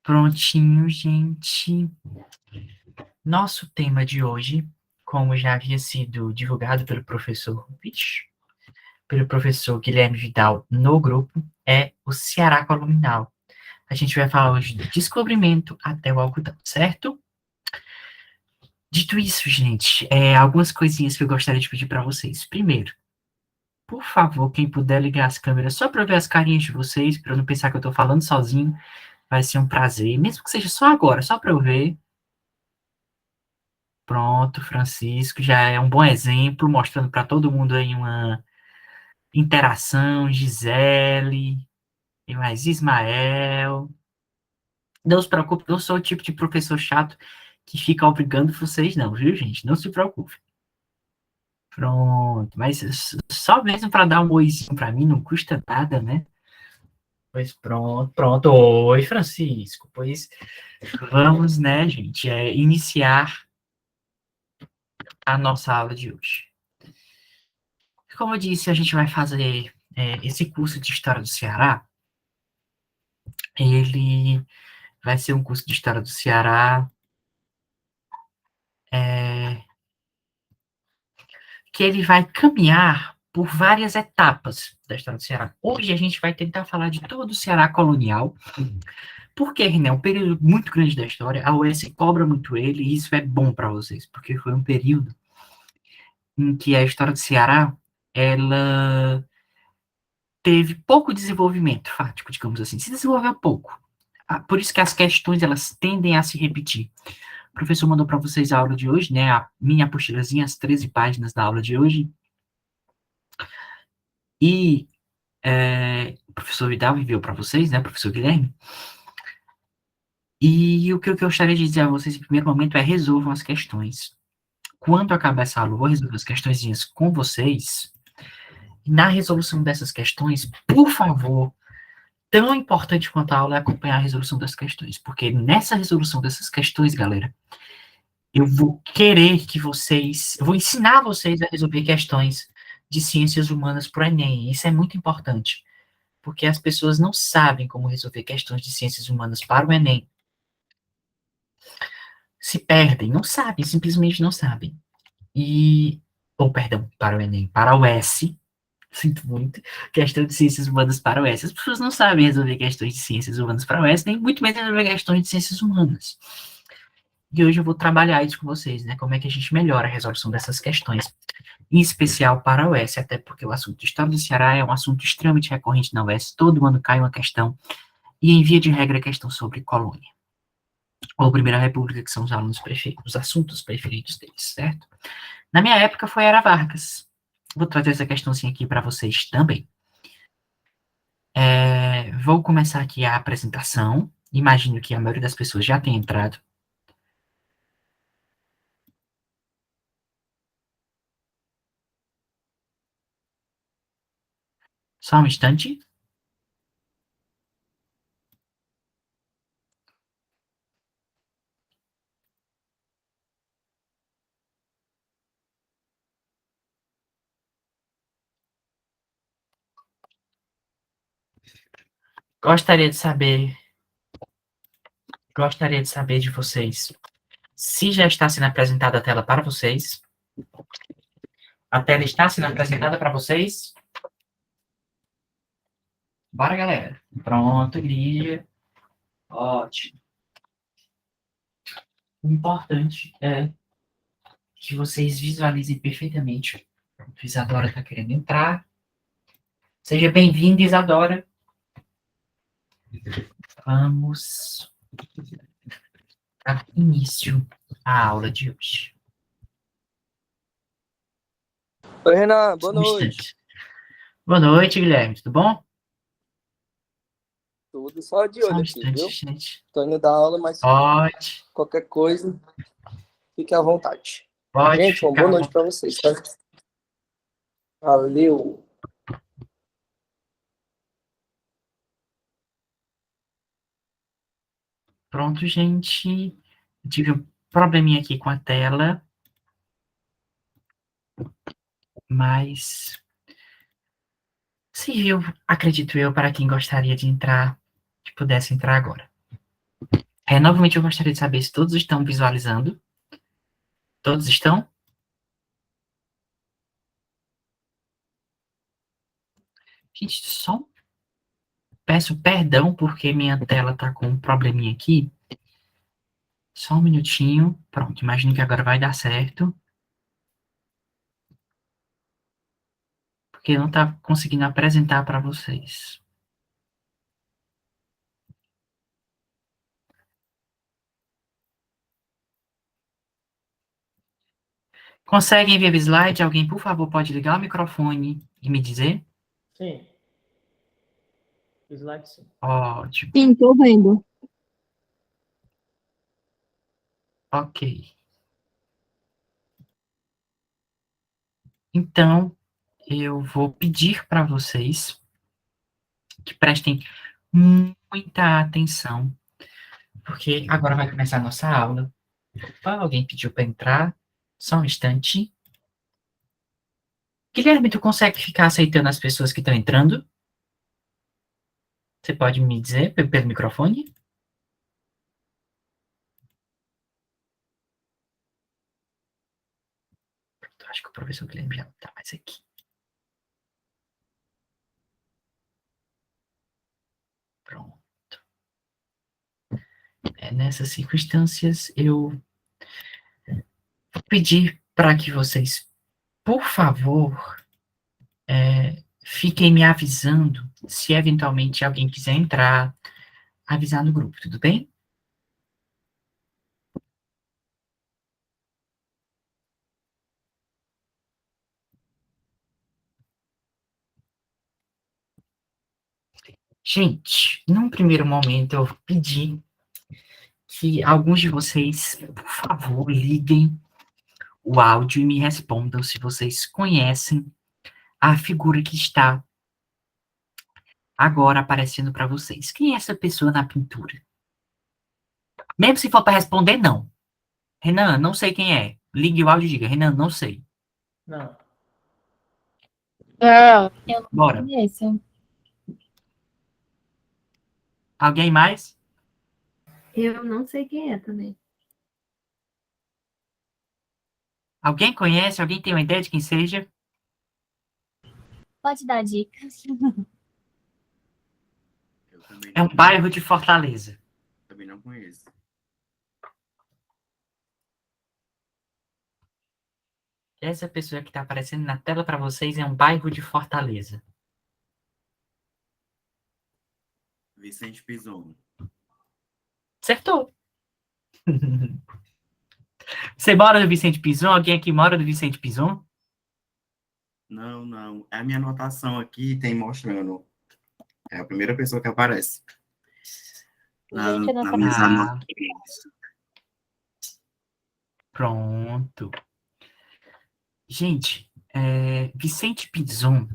Prontinho, gente. Nosso tema de hoje, como já havia sido divulgado pelo professor Guilherme Vidal no grupo, é o Ceará colonial. A gente vai falar hoje do descobrimento até o algodão, certo? Dito isso, gente, algumas coisinhas que eu gostaria de pedir para vocês. Primeiro, por favor, quem puder ligar as câmeras só para ver as carinhas de vocês, para eu não pensar que eu estou falando sozinho, vai ser um prazer, mesmo que seja só agora, só para eu ver. Pronto, Francisco já é um bom exemplo, mostrando para todo mundo aí uma interação. Gisele, e mais Ismael. Não se preocupe, não sou o tipo de professor chato que fica obrigando vocês, não, viu, gente? Não se preocupe. Pronto, mas só mesmo para dar um oizinho para mim, não custa nada, né? Pois pronto, pronto. Oi, Francisco. Pois vamos, né, gente, iniciar a nossa aula de hoje. Como eu disse, a gente vai fazer esse curso de História do Ceará. Ele vai ser um curso de História do Ceará é, que ele vai caminhar por várias etapas da história do Ceará. Hoje a gente vai tentar falar de todo o Ceará colonial, porque, René, é um período muito grande da história, a UES cobra muito ele, e isso é bom para vocês, porque foi um período em que a história do Ceará, ela teve pouco desenvolvimento fático, digamos assim, se desenvolveu pouco. Por isso que as questões, elas tendem a se repetir. O professor mandou para vocês a aula de hoje, né, a minha apostilazinha, as 13 páginas da aula de hoje, e o professor Vidal enviou para vocês, né, professor Guilherme, e o que eu gostaria de dizer a vocês em primeiro momento é resolvam as questões. Quando acabar essa aula, eu vou resolver as questõezinhas com vocês, e na resolução dessas questões, por favor, tão importante quanto a aula é acompanhar a resolução das questões, porque nessa resolução dessas questões, galera, eu vou querer que vocês, eu vou ensinar vocês a resolver questões de ciências humanas para o Enem, e isso é muito importante, porque as pessoas não sabem como resolver questões de ciências humanas para o Enem, se perdem, não sabem, simplesmente não sabem. Ou perdão, para o Enem, para o S, sinto muito, questão de ciências humanas para o S. As pessoas não sabem resolver questões de ciências humanas para o S, nem muito menos resolver questões de ciências humanas. E hoje eu vou trabalhar isso com vocês, né? Como é que a gente melhora a resolução dessas questões, em especial para a UES, até porque o assunto de História do Ceará é um assunto extremamente recorrente na UES, todo ano cai uma questão, e em via de regra a questão sobre colônia, ou Primeira República, que são os alunos preferidos, os assuntos preferidos deles, certo? Na minha época foi Era Vargas. Vou trazer essa questãozinha aqui para vocês também. Vou começar aqui a apresentação. Imagino que a maioria das pessoas já tenha entrado. Só um instante. Gostaria de saber, gostaria de saber de vocês se já está sendo apresentada a tela para vocês. A tela está sendo apresentada para vocês. Bora, galera. Pronto, Lígia. Ótimo. O importante é que vocês visualizem perfeitamente. Pronto, Isadora está querendo entrar. Seja bem-vinda, Isadora. Vamos dar início à aula de hoje. Oi, Renan, boa Só um noite. instante. Boa noite, Guilherme. Tudo bom? Tudo só de Só um olho aqui, instante, viu? gente. Tô indo dar aula, mas Pode, qualquer coisa, fique à vontade. pode Gente, uma boa ficar à noite para vontade. vocês, tá? Valeu. Pronto, gente. Eu tive um probleminha aqui com a tela, mas serviu, acredito eu, para quem gostaria de entrar, que pudesse entrar agora. Novamente, eu gostaria de saber se todos estão visualizando. Todos estão? Gente, só peço perdão porque minha tela tá com um probleminha aqui. Só um minutinho. Pronto, imagino que agora vai dar certo. Porque eu não tá conseguindo apresentar para vocês. Conseguem ver o slide? Alguém, por favor, pode ligar o microfone e me dizer? Sim. Slide sim. Ótimo. Sim, tô vendo. Ok. Então, eu vou pedir para vocês que prestem muita atenção, porque agora vai começar a nossa aula. Alguém pediu para entrar. Só um instante. Guilherme, tu consegue ficar aceitando as pessoas que estão entrando? Você pode me dizer pelo microfone? Pronto, acho que o professor Guilherme já não está mais aqui. Pronto. Nessas circunstâncias, eu vou pedir para que vocês, por favor, fiquem me avisando se eventualmente alguém quiser entrar, avisar no grupo, tudo bem? Gente, num primeiro momento eu pedi que alguns de vocês, por favor, liguem o áudio e me respondam se vocês conhecem a figura que está agora aparecendo para vocês. Quem é essa pessoa na pintura? Mesmo se for para responder, não. Renan, não sei quem é. Ligue o áudio e diga, Renan, não sei. Não. Eu não Bora. conheço. Alguém mais? Eu não sei quem é também. Alguém conhece? Alguém tem uma ideia de quem seja? Pode dar dicas. Eu também É um bairro de Fortaleza. também não conheço. Essa pessoa que está aparecendo na tela para vocês é um bairro de Fortaleza. Vicente Pison. Acertou. Você mora no Vicente Pison? Alguém aqui mora no Vicente Pison? Não, não. A minha anotação aqui tem mostrando. É a primeira pessoa que aparece. Gente, eu não Na sabia. minhas Ah. anotações. Pronto. Gente, Vicente Pison,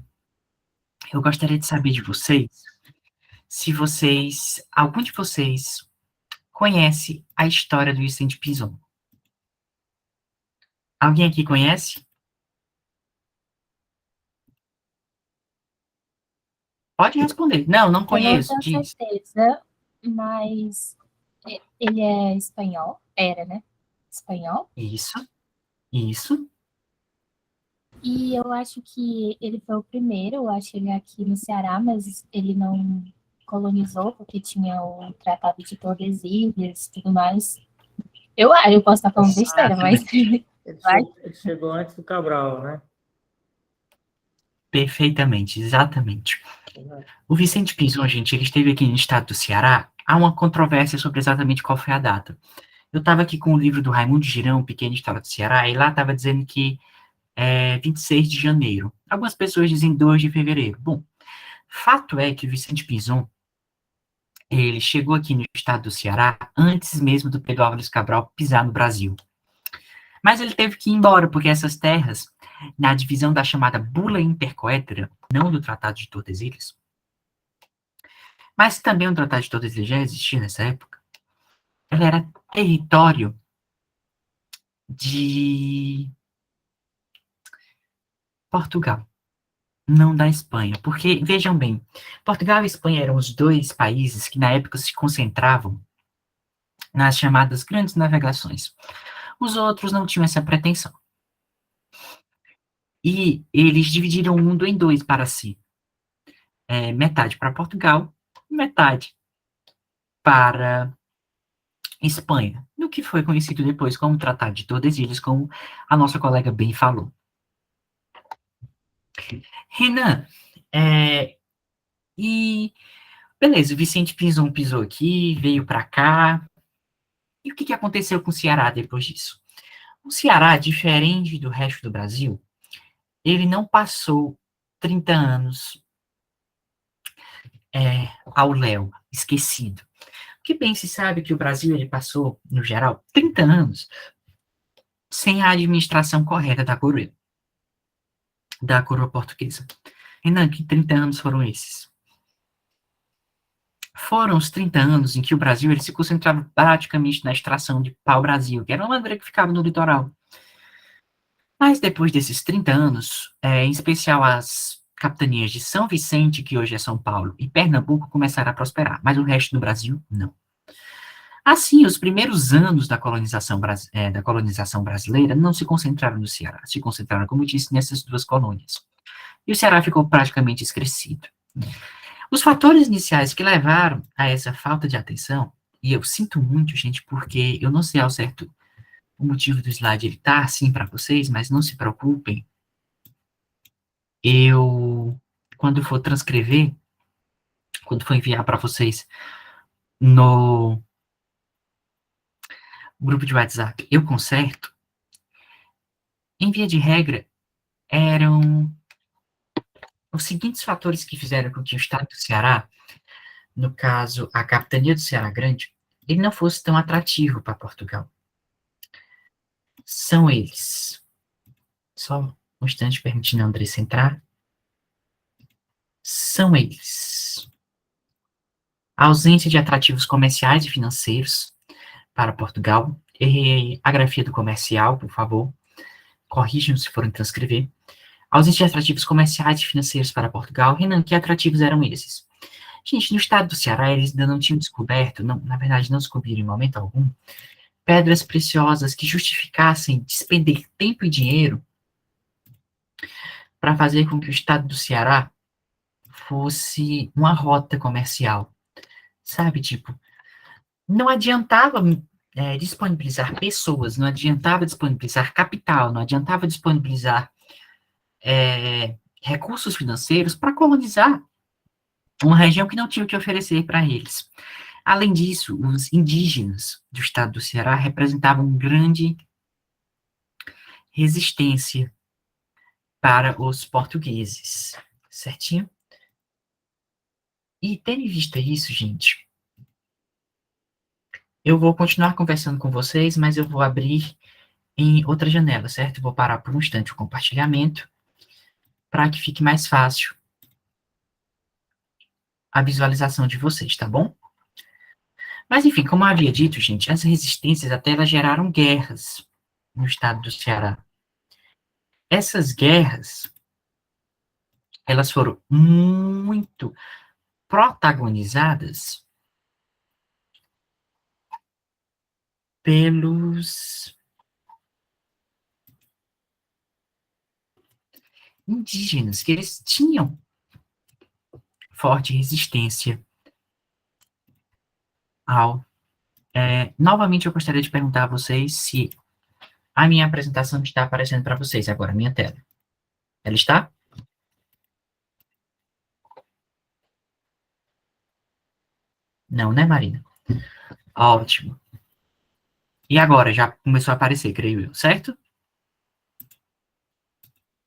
eu gostaria de saber de vocês se algum de vocês conhece a história do Vicente Pison. Alguém aqui conhece? Pode responder. Não, não Eu não conheço. tenho Diz. certeza, mas ele é espanhol? Era, né? Espanhol. Isso, isso. E eu acho que ele foi o primeiro, eu acho ele aqui no Ceará, mas ele não colonizou, porque tinha o Tratado de Tordesilhas e tudo mais. Eu posso estar falando besteira, mas Vai. Ele chegou antes do Cabral, né? Perfeitamente, exatamente. O Vicente Pinzon, gente, ele esteve aqui no estado do Ceará. Há uma controvérsia sobre exatamente qual foi a data. Eu estava aqui com o livro do Raimundo Girão, Pequena História do Ceará, e lá estava dizendo que é 26 de janeiro. Algumas pessoas dizem 2 de fevereiro. Bom, fato é que o Vicente Pinzon, ele chegou aqui no estado do Ceará antes mesmo do Pedro Álvares Cabral pisar no Brasil. Mas ele teve que ir embora, porque essas terras, na divisão da chamada Bula Intercoétera, não do Tratado de Tordesilhas, mas também o Tratado de Tordesilhas já existia nessa época, ele era território de Portugal, não da Espanha. Porque, vejam bem, Portugal e Espanha eram os dois países que na época se concentravam nas chamadas grandes navegações. Os outros não tinham essa pretensão. E eles dividiram o mundo em dois para si. Metade para Portugal, metade para Espanha, no que foi conhecido depois como Tratado de Tordesilhas, como a nossa colega bem falou. Renan, e beleza, o Vicente Pinzon pisou aqui, veio para cá. E o que aconteceu com o Ceará depois disso? O Ceará, diferente do resto do Brasil, ele não passou 30 anos ao léu, esquecido. Porque bem se sabe que o Brasil ele passou, no geral, 30 anos sem a administração correta da coroa portuguesa. Renan, que 30 anos foram esses? Foram os 30 anos em que o Brasil ele se concentrava praticamente na extração de pau-brasil, que era uma madeira que ficava no litoral. Mas depois desses 30 anos, em especial as capitanias de São Vicente, que hoje é São Paulo, e Pernambuco começaram a prosperar, mas o resto do Brasil, não. Assim, os primeiros anos da colonização brasileira não se concentraram no Ceará, se concentraram, como eu disse, nessas duas colônias. E o Ceará ficou praticamente esquecido. Os fatores iniciais que levaram a essa falta de atenção, e eu sinto muito, gente, porque eu não sei ao certo o motivo do slide ele tá assim para vocês, mas não se preocupem. Quando for transcrever, quando for enviar para vocês no grupo de WhatsApp, eu conserto. Em via de regra, eram os seguintes fatores que fizeram com que o estado do Ceará, no caso, a capitania do Ceará Grande, ele não fosse tão atrativo para Portugal. São eles. Só um instante permitindo a Andressa entrar. São eles. A ausência de atrativos comerciais e financeiros para Portugal. Errei a grafia do comercial, por favor. Corrijam se forem transcrever. A ausência de atrativos comerciais e financeiros para Portugal. Renan, que atrativos eram esses? Gente, no estado do Ceará, eles ainda não tinham descoberto, na verdade, não descobriram em momento algum, pedras preciosas que justificassem despender tempo e dinheiro para fazer com que o estado do Ceará fosse uma rota comercial. Sabe, tipo, não adiantava disponibilizar pessoas, não adiantava disponibilizar capital, não adiantava disponibilizar recursos financeiros para colonizar uma região que não tinha o que oferecer para eles. Além disso, os indígenas do estado do Ceará representavam grande resistência para os portugueses, certinho? E tendo em vista isso, gente, eu vou continuar conversando com vocês, mas eu vou abrir em outra janela, certo? Eu vou parar por um instante o compartilhamento para que fique mais fácil a visualização de vocês, tá bom? Mas, enfim, como eu havia dito, gente, as resistências até elas geraram guerras no estado do Ceará. Essas guerras, elas foram muito protagonizadas pelos indígenas, que eles tinham forte resistência ao... novamente, eu gostaria de perguntar a vocês se a minha apresentação está aparecendo para vocês agora, a minha tela. Ela está? Não, né, Marina? Ótimo. E agora, já começou a aparecer, creio eu, certo?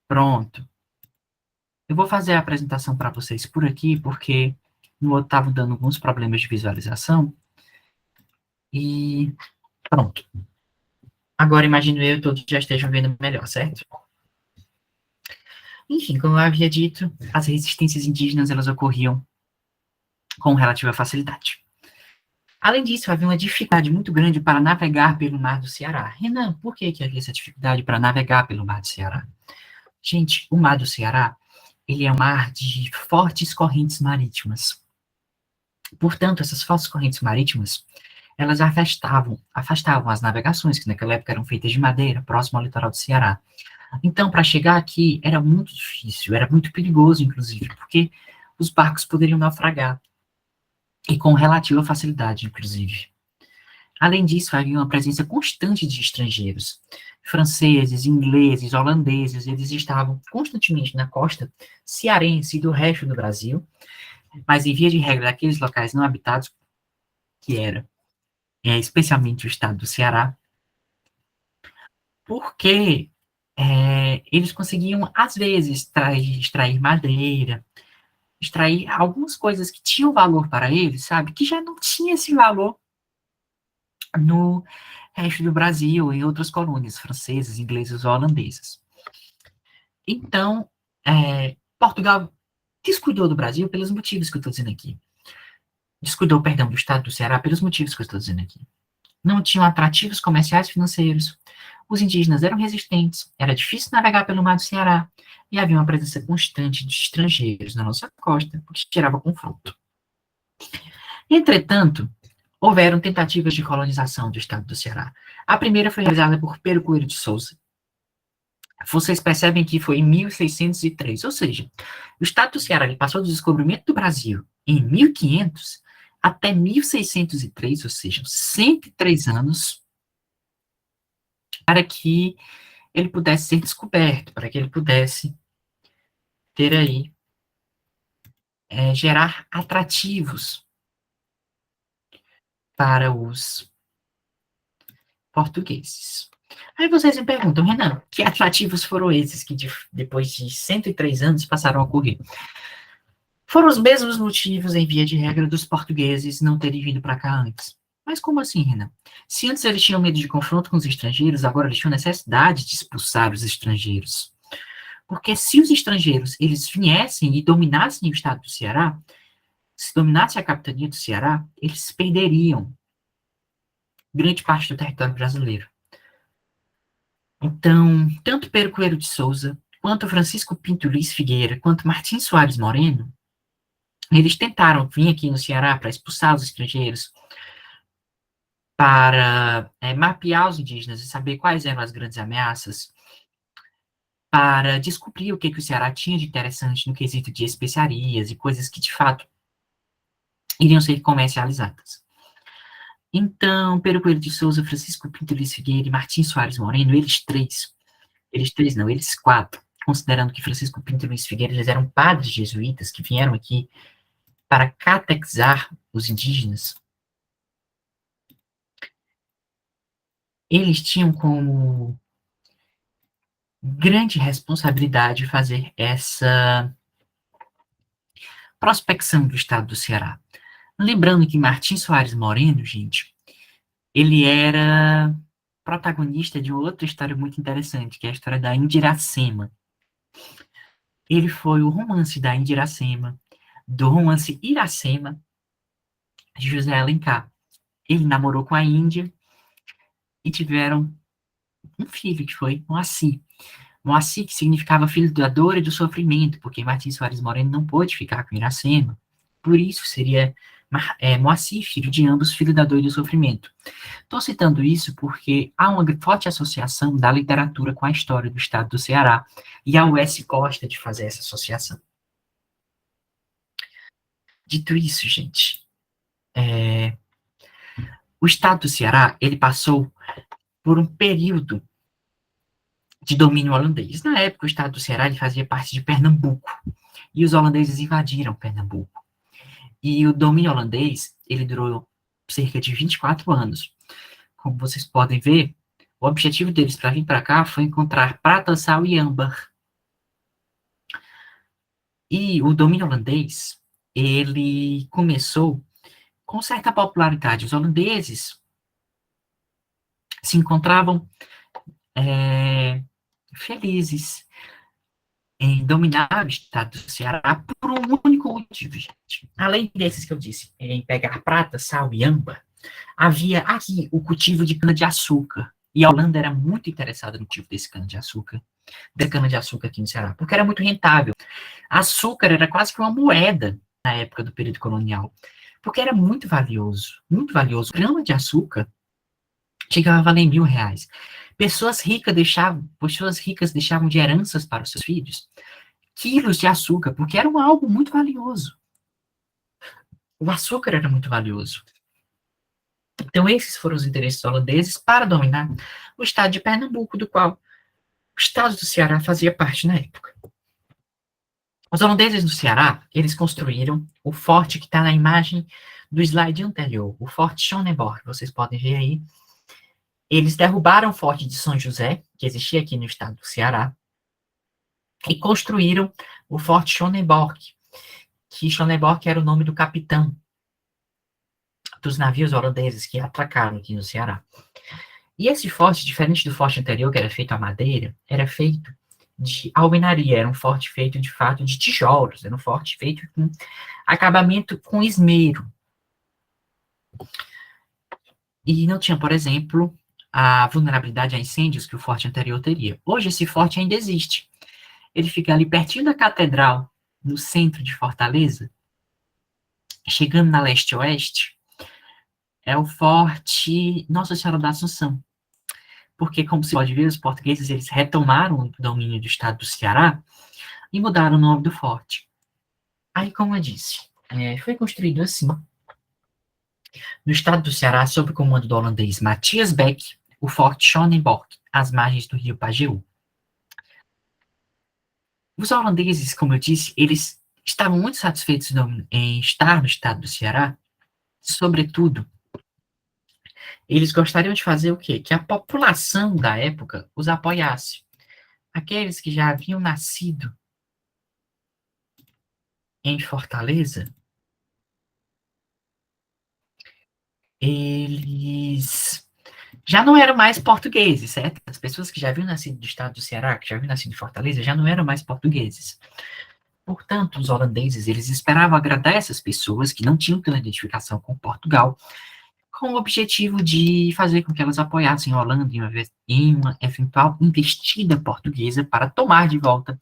Pronto. Eu vou fazer a apresentação para vocês por aqui, porque no outro estava dando alguns problemas de visualização. E pronto. Agora, imagino eu, todos já estejam vendo melhor, certo? Enfim, como eu havia dito, as resistências indígenas, elas ocorriam com relativa facilidade. Além disso, havia uma dificuldade muito grande para navegar pelo Mar do Ceará. Renan, por que havia essa dificuldade para navegar pelo Mar do Ceará? Gente, o Mar do Ceará, ele é um mar de fortes correntes marítimas. Portanto, essas fortes correntes marítimas, elas afastavam as navegações, que naquela época eram feitas de madeira, próximo ao litoral do Ceará. Então, para chegar aqui era muito difícil, era muito perigoso, inclusive, porque os barcos poderiam naufragar, e com relativa facilidade, inclusive. Além disso, havia uma presença constante de estrangeiros, franceses, ingleses, holandeses, eles estavam constantemente na costa cearense e do resto do Brasil, mas em via de regra daqueles locais não habitados, que era especialmente o estado do Ceará, porque eles conseguiam, às vezes, extrair madeira, extrair algumas coisas que tinham valor para eles, sabe? Que já não tinha esse valor no resto do Brasil, em outras colônias francesas, inglesas ou holandesas. Então, Portugal descuidou do Brasil pelos motivos que eu estou dizendo aqui. Descuidou, perdão, do estado do Ceará pelos motivos que eu estou dizendo aqui. Não tinham atrativos comerciais e financeiros. Os indígenas eram resistentes, era difícil navegar pelo mar do Ceará, e havia uma presença constante de estrangeiros na nossa costa, o que gerava confronto. Entretanto, houveram tentativas de colonização do estado do Ceará. A primeira foi realizada por Pedro Coelho de Souza. Vocês percebem que foi em 1603, ou seja, o estado do Ceará ele passou do descobrimento do Brasil em 1500 até 1603, ou seja, 103 anos, para que ele pudesse ser descoberto, para que ele pudesse ter aí, gerar atrativos para os portugueses. Aí vocês me perguntam, Renan, que atrativos foram esses que depois de 103 anos passaram a ocorrer? Foram os mesmos motivos, em via de regra, dos portugueses não terem vindo para cá antes. Mas como assim, Renan? Se antes eles tinham medo de confronto com os estrangeiros, agora eles tinham necessidade de expulsar os estrangeiros. Porque se os estrangeiros eles viessem e dominassem o estado do Ceará, se dominasse a capitania do Ceará, eles perderiam grande parte do território brasileiro. Então, tanto Pedro Coelho de Souza, quanto Francisco Pinto Luiz Figueira, quanto Martim Soares Moreno, eles tentaram vir aqui no Ceará para expulsar os estrangeiros, para mapear os indígenas e saber quais eram as grandes ameaças, para descobrir o que o Ceará tinha de interessante no quesito de especiarias e coisas que, de fato, iriam ser comercializadas. Então, Pedro Coelho de Souza, Francisco Pinto Luiz Figueira e Martim Soares Moreno, eles quatro, considerando que Francisco Pinto Luiz Figueira, eles eram padres jesuítas que vieram aqui para catequizar os indígenas, eles tinham como grande responsabilidade fazer essa prospecção do estado do Ceará. Lembrando que Martim Soares Moreno, gente, ele era protagonista de outra história muito interessante, que é a história da Indiracema. Ele foi o romance da Indiracema, do romance Iracema, de José Alencar. Ele namorou com a Índia e tiveram um filho, que foi Moacir. Moacir, que significava filho da dor e do sofrimento, porque Martim Soares Moreno não pôde ficar com Iracema. Por isso seria Moacir, filho de ambos, filho da dor e do sofrimento. Estou citando isso porque há uma forte associação da literatura com a história do estado do Ceará, e a UES gosta de fazer essa associação. Dito isso, gente, o estado do Ceará, ele passou por um período de domínio holandês. Na época, o estado do Ceará ele fazia parte de Pernambuco, e os holandeses invadiram Pernambuco. E o domínio holandês, ele durou cerca de 24 anos. Como vocês podem ver, o objetivo deles para vir para cá foi encontrar prata, sal e âmbar. E o domínio holandês, ele começou com certa popularidade. Os holandeses se encontravam felizes em dominar o estado do Ceará por um único motivo, gente. Além desses que eu disse, em pegar prata, sal e âmbar, havia aqui o cultivo de cana-de-açúcar. E a Holanda era muito interessada no cultivo desse cana-de-açúcar, aqui no Ceará, porque era muito rentável. Açúcar era quase que uma moeda na época do período colonial, porque era muito valioso, muito valioso. Um grama de açúcar chegava a valer R$ 1.000. Pessoas ricas deixavam de heranças para os seus filhos quilos de açúcar, porque era algo muito valioso. O açúcar era muito valioso. Então, esses foram os interesses holandeses para dominar o estado de Pernambuco, do qual o estado do Ceará fazia parte na época. Os holandeses do Ceará, eles construíram o forte que está na imagem do slide anterior, o Forte Schonenborg, vocês podem ver aí. Eles derrubaram o Forte de São José, que existia aqui no estado do Ceará, e construíram o Forte Schonenborg, que Schonenborg era o nome do capitão dos navios holandeses que atracaram aqui no Ceará. E esse forte, diferente do forte anterior, que era feito a madeira, era feito de alvenaria, era um forte feito, de fato, de tijolos, era um forte feito com acabamento com esmero. E não tinha, por exemplo, a vulnerabilidade a incêndios que o forte anterior teria. Hoje esse forte ainda existe. Ele fica ali pertinho da catedral, no centro de Fortaleza, chegando na leste-oeste, é o Forte Nossa Senhora da Assunção. Porque, como se pode ver, os portugueses eles retomaram o domínio do estado do Ceará e mudaram o nome do forte. Aí, como eu disse, foi construído assim, no estado do Ceará, sob o comando do holandês Matthias Beck, o Forte Schonenborg, às margens do rio Pajeú. Os holandeses, como eu disse, eles estavam muito satisfeitos em estar no estado do Ceará, sobretudo, eles gostariam de fazer o quê? Que a população da época os apoiasse. Aqueles que já haviam nascido em Fortaleza, eles já não eram mais portugueses, certo? As pessoas que já haviam nascido do estado do Ceará, que já haviam nascido em Fortaleza, já não eram mais portugueses. Portanto, os holandeses, eles esperavam agradar essas pessoas que não tinham tanta identificação com Portugal, com o objetivo de fazer com que elas apoiassem a Holanda em uma eventual investida portuguesa para tomar de volta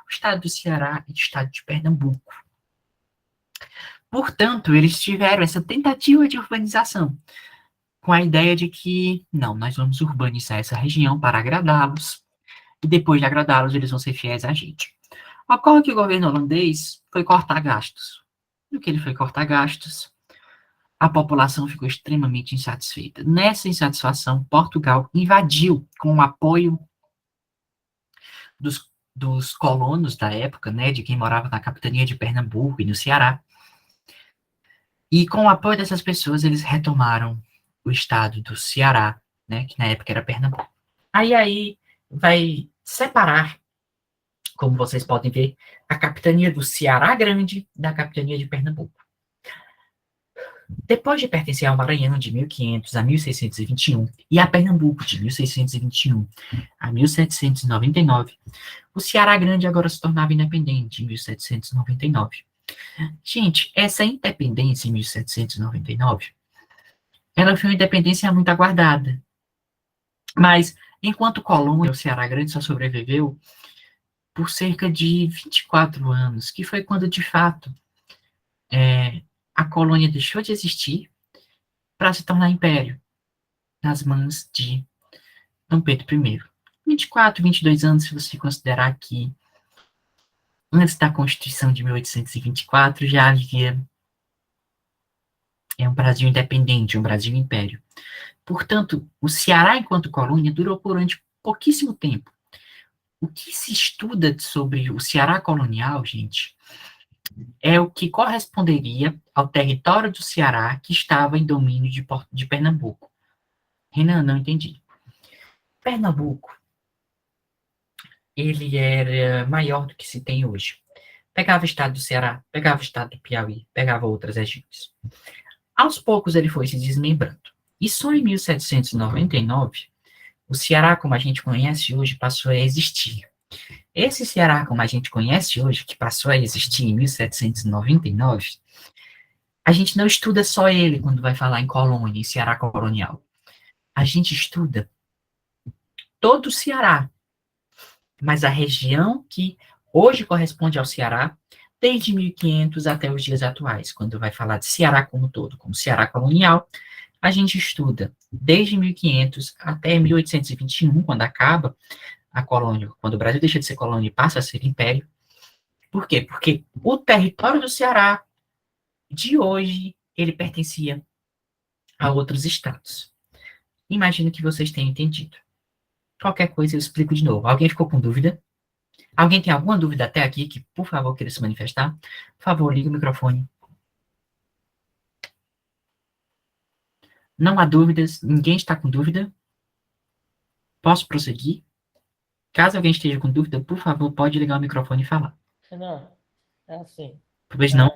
o estado do Ceará e o estado de Pernambuco. Portanto, eles tiveram essa tentativa de urbanização, com a ideia de que, não, nós vamos urbanizar essa região para agradá-los, e depois de agradá-los, eles vão ser fiéis a gente. Ocorre que o governo holandês foi cortar gastos. No que ele foi cortar gastos, a população ficou extremamente insatisfeita. Nessa insatisfação, Portugal invadiu com o apoio dos colonos da época, né, de quem morava na capitania de Pernambuco e no Ceará. E com o apoio dessas pessoas, eles retomaram o estado do Ceará, né, que na época era Pernambuco. Aí vai separar, como vocês podem ver, a capitania do Ceará Grande da capitania de Pernambuco. Depois de pertencer ao Maranhão de 1500 a 1621 e a Pernambuco de 1621 a 1799, o Ceará Grande agora se tornava independente em 1799. Gente, essa independência em 1799, ela foi uma independência muito aguardada. Mas, enquanto colônia, o Ceará Grande só sobreviveu por cerca de 24 anos, que foi quando, de fato, a colônia deixou de existir para se tornar império, nas mãos de Dom Pedro I. 24, 22 anos, se você considerar que antes da Constituição de 1824 já havia um Brasil independente, um Brasil império. Portanto, o Ceará, enquanto colônia, durou durante pouquíssimo tempo. O que se estuda sobre o Ceará colonial, gente, é o que corresponderia ao território do Ceará que estava em domínio de Pernambuco. Renan, não entendi. Pernambuco, ele era maior do que se tem hoje. Pegava o estado do Ceará, pegava o estado do Piauí, pegava outras regiões. Aos poucos ele foi se desmembrando. E só em 1799, o Ceará, como a gente conhece hoje, passou a existir. Esse Ceará, como a gente conhece hoje, que passou a existir em 1799, a gente não estuda só ele quando vai falar em colônia, em Ceará colonial. A gente estuda todo o Ceará, mas a região que hoje corresponde ao Ceará desde 1500 até os dias atuais. Quando vai falar de Ceará como um todo, como Ceará colonial, a gente estuda desde 1500 até 1821, quando acaba a colônia, quando o Brasil deixa de ser colônia e passa a ser império. Por quê? Porque o território do Ceará de hoje, ele pertencia a outros estados. Imagino que vocês tenham entendido. Qualquer coisa eu explico de novo. Alguém ficou com dúvida? Alguém tem alguma dúvida até aqui que, por favor, queira se manifestar? Por favor, ligue o microfone. Não há dúvidas? Ninguém está com dúvida? Posso prosseguir? Caso alguém esteja com dúvida, por favor, pode ligar o microfone e falar. Não, é assim. Talvez não.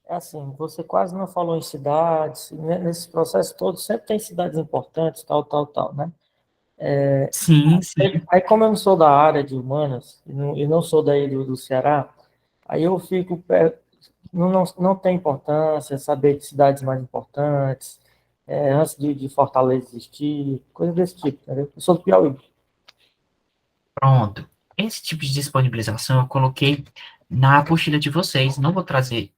É assim, você quase não falou em cidades, né? Nesse processo todo sempre tem cidades importantes, tal, né? Sim, sim. Aí como eu não sou da área de humanas, e não sou daí do Ceará, aí eu fico, não tem importância saber de cidades mais importantes, antes de Fortaleza existir, coisa desse tipo, entendeu? Eu sou do Piauí. Pronto. Esse tipo de disponibilização eu coloquei na apostila de vocês. Não vou trazer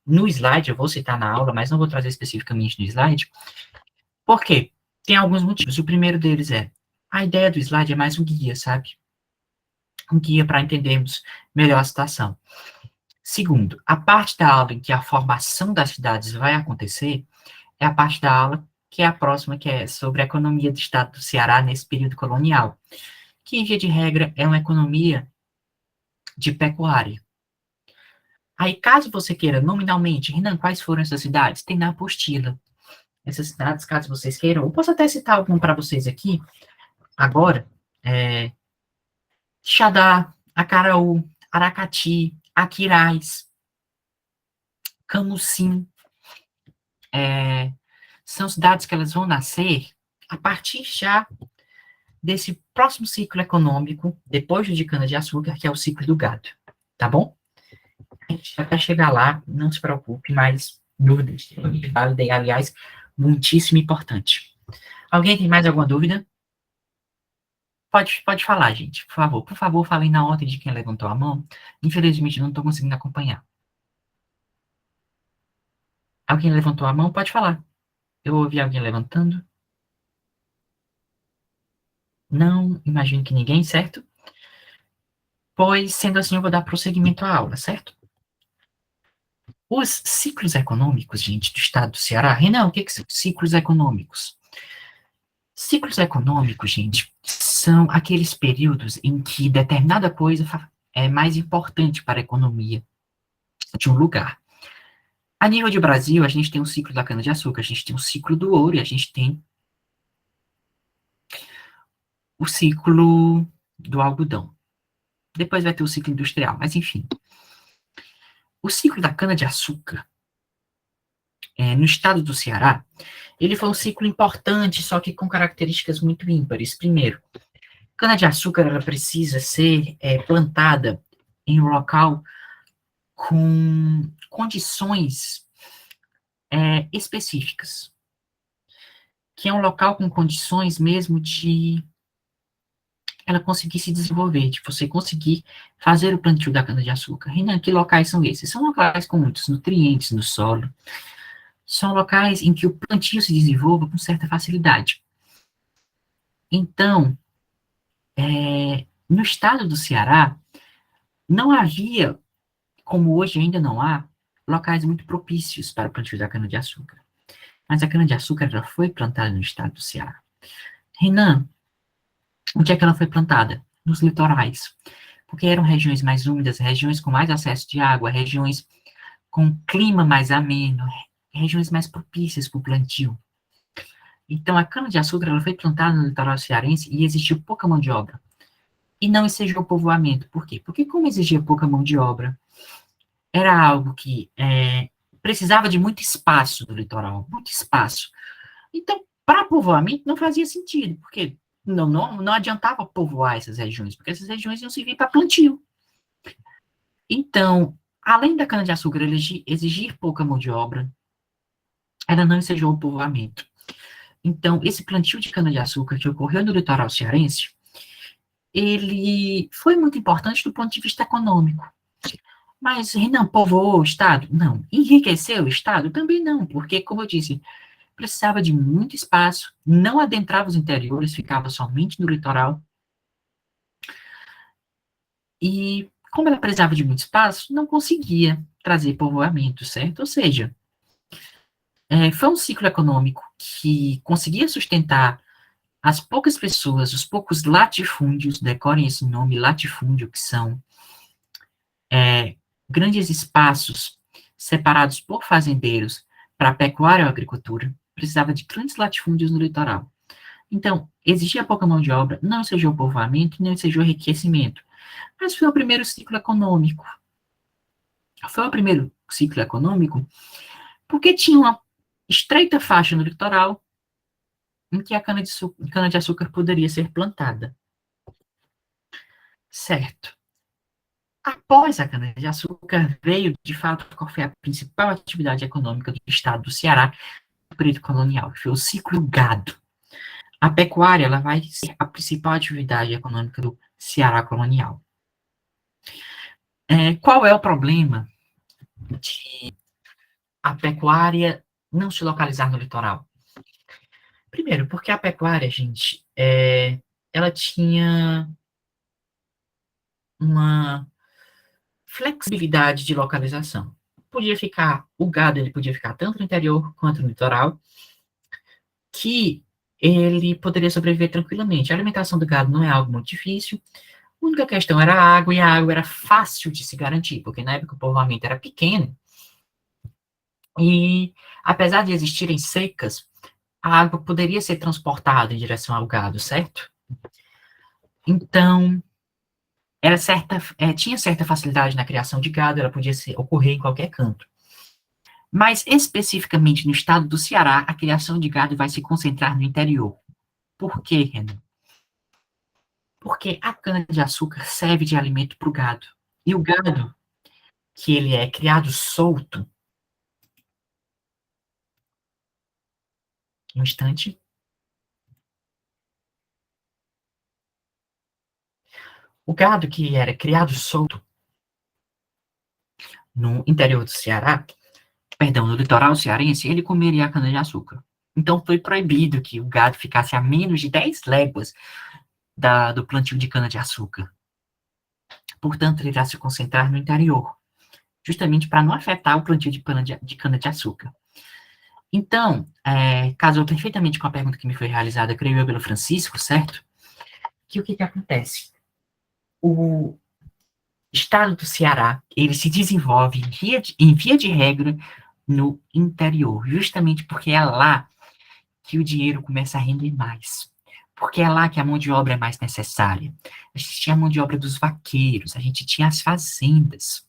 no slide, eu vou citar na aula, mas não vou trazer especificamente no slide. Por quê? Tem alguns motivos. O primeiro deles é, a ideia do slide é mais um guia, sabe? Um guia para entendermos melhor a situação. Segundo, a parte da aula em que a formação das cidades vai acontecer é a parte da aula que é a próxima, que é sobre a economia do estado do Ceará nesse período colonial, que, em via de regra, é uma economia de pecuária. Aí, caso você queira, nominalmente, Renan, quais foram essas cidades? Tem na apostila. Essas cidades, caso vocês queiram, eu posso até citar algum para vocês aqui, agora, Xadá, Acaraú, Aracati, Aquiraz, Camusim, são cidades que elas vão nascer a partir já desse próximo ciclo econômico, depois do de cana-de-açúcar, que é o ciclo do gado, tá bom? A gente até chegar lá, não se preocupe, mas dúvidas, aliás, muitíssimo importante. Alguém tem mais alguma dúvida? Pode falar, gente, por favor. Por favor, falem na ordem de quem levantou a mão. Infelizmente, não estou conseguindo acompanhar. Alguém levantou a mão? Pode falar. Eu ouvi alguém levantando. Não imagino que ninguém, certo? Pois, sendo assim, eu vou dar prosseguimento à aula, certo? Os ciclos econômicos, gente, do estado do Ceará. Renan, o que são ciclos econômicos? Ciclos econômicos, gente, são aqueles períodos em que determinada coisa é mais importante para a economia de um lugar. A nível de Brasil, a gente tem o ciclo da cana-de-açúcar, a gente tem o ciclo do ouro e a gente tem o ciclo do algodão. Depois vai ter o ciclo industrial, mas enfim. O ciclo da cana-de-açúcar, no estado do Ceará, ele foi um ciclo importante, só que com características muito ímpares. Primeiro, cana-de-açúcar ela precisa ser plantada em um local com condições específicas, que é um local com condições mesmo de ela conseguir se desenvolver, de você conseguir fazer o plantio da cana-de-açúcar. Renan, que locais são esses? São locais com muitos nutrientes no solo, são locais em que o plantio se desenvolve com certa facilidade. Então, no estado do Ceará, não havia, como hoje ainda não há, locais muito propícios para o plantio da cana-de-açúcar. Mas a cana-de-açúcar já foi plantada no estado do Ceará. Renan, onde é que ela foi plantada? Nos litorais. Porque eram regiões mais úmidas, regiões com mais acesso de água, regiões com clima mais ameno, regiões mais propícias para o plantio. Então, a cana-de-açúcar ela foi plantada no litoral cearense e existiu pouca mão de obra. E não existiu povoamento. Por quê? Porque como exigia pouca mão de obra, era algo que precisava de muito espaço do litoral, muito espaço. Então, para povoamento não fazia sentido, porque não adiantava povoar essas regiões, porque essas regiões iam servir para plantio. Então, além da cana-de-açúcar exigir pouca mão de obra, ela não ensejou o povoamento. Então, esse plantio de cana-de-açúcar que ocorreu no litoral cearense, ele foi muito importante do ponto de vista econômico. Mas, Renan, povoou o Estado? Não. Enriqueceu o Estado? Também não, porque, como eu disse, precisava de muito espaço, não adentrava os interiores, ficava somente no litoral. E, como ela precisava de muito espaço, não conseguia trazer povoamento, certo? Ou seja, foi um ciclo econômico que conseguia sustentar as poucas pessoas, os poucos latifúndios, decorem esse nome, latifúndio, que são grandes espaços separados por fazendeiros para pecuária ou agricultura, precisava de grandes latifúndios no litoral. Então, exigia pouca mão de obra, não ensejou povoamento, não ensejou enriquecimento. Mas foi o primeiro ciclo econômico. Foi o primeiro ciclo econômico porque tinha uma estreita faixa no litoral em que a cana-de-açúcar poderia ser plantada. Certo. Após a cana-de-açúcar, veio, de fato, qual foi a principal atividade econômica do estado do Ceará no período colonial, que foi o ciclo gado. A pecuária, ela vai ser a principal atividade econômica do Ceará colonial. Qual é o problema de a pecuária não se localizar no litoral? Primeiro, porque a pecuária, gente, ela tinha uma flexibilidade de localização. O gado ele podia ficar tanto no interior quanto no litoral, que ele poderia sobreviver tranquilamente. A alimentação do gado não é algo muito difícil, a única questão era a água, e a água era fácil de se garantir, porque na época o povoamento era pequeno, e apesar de existirem secas, a água poderia ser transportada em direção ao gado, certo? Então, tinha certa facilidade na criação de gado, ela podia ocorrer em qualquer canto. Mas, especificamente no estado do Ceará, a criação de gado vai se concentrar no interior. Por quê, Renan? Porque a cana-de-açúcar serve de alimento para o gado. E o gado, que ele é criado solto, um instante, o gado que era criado solto no interior do Ceará, perdão, no litoral cearense, ele comeria a cana-de-açúcar. Então foi proibido que o gado ficasse a menos de 10 léguas do plantio de cana-de-açúcar. Portanto, ele irá se concentrar no interior, justamente para não afetar o plantio de cana-de-açúcar. Então, casou perfeitamente com a pergunta que me foi realizada, creio eu, pelo Francisco, certo? Que o que acontece? O estado do Ceará, ele se desenvolve em via de regra no interior, justamente porque é lá que o dinheiro começa a render mais. Porque é lá que a mão de obra é mais necessária. A gente tinha a mão de obra dos vaqueiros, a gente tinha as fazendas.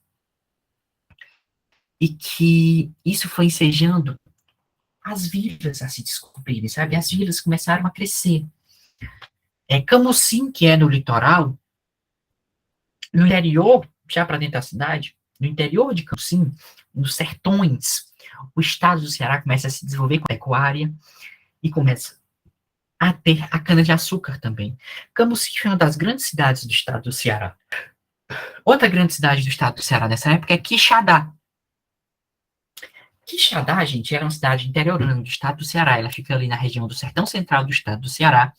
E que isso foi ensejando as vilas a se descobrirem, sabe? As vilas começaram a crescer. Camocim, que é no litoral, no interior, já para dentro da cidade, no interior de Camocim, nos sertões, o estado do Ceará começa a se desenvolver com a pecuária e começa a ter a cana-de-açúcar também. Camocim foi uma das grandes cidades do estado do Ceará. Outra grande cidade do estado do Ceará nessa época é Quixadá. Quixadá, gente, era uma cidade interiorana do estado do Ceará. Ela fica ali na região do sertão central do estado do Ceará.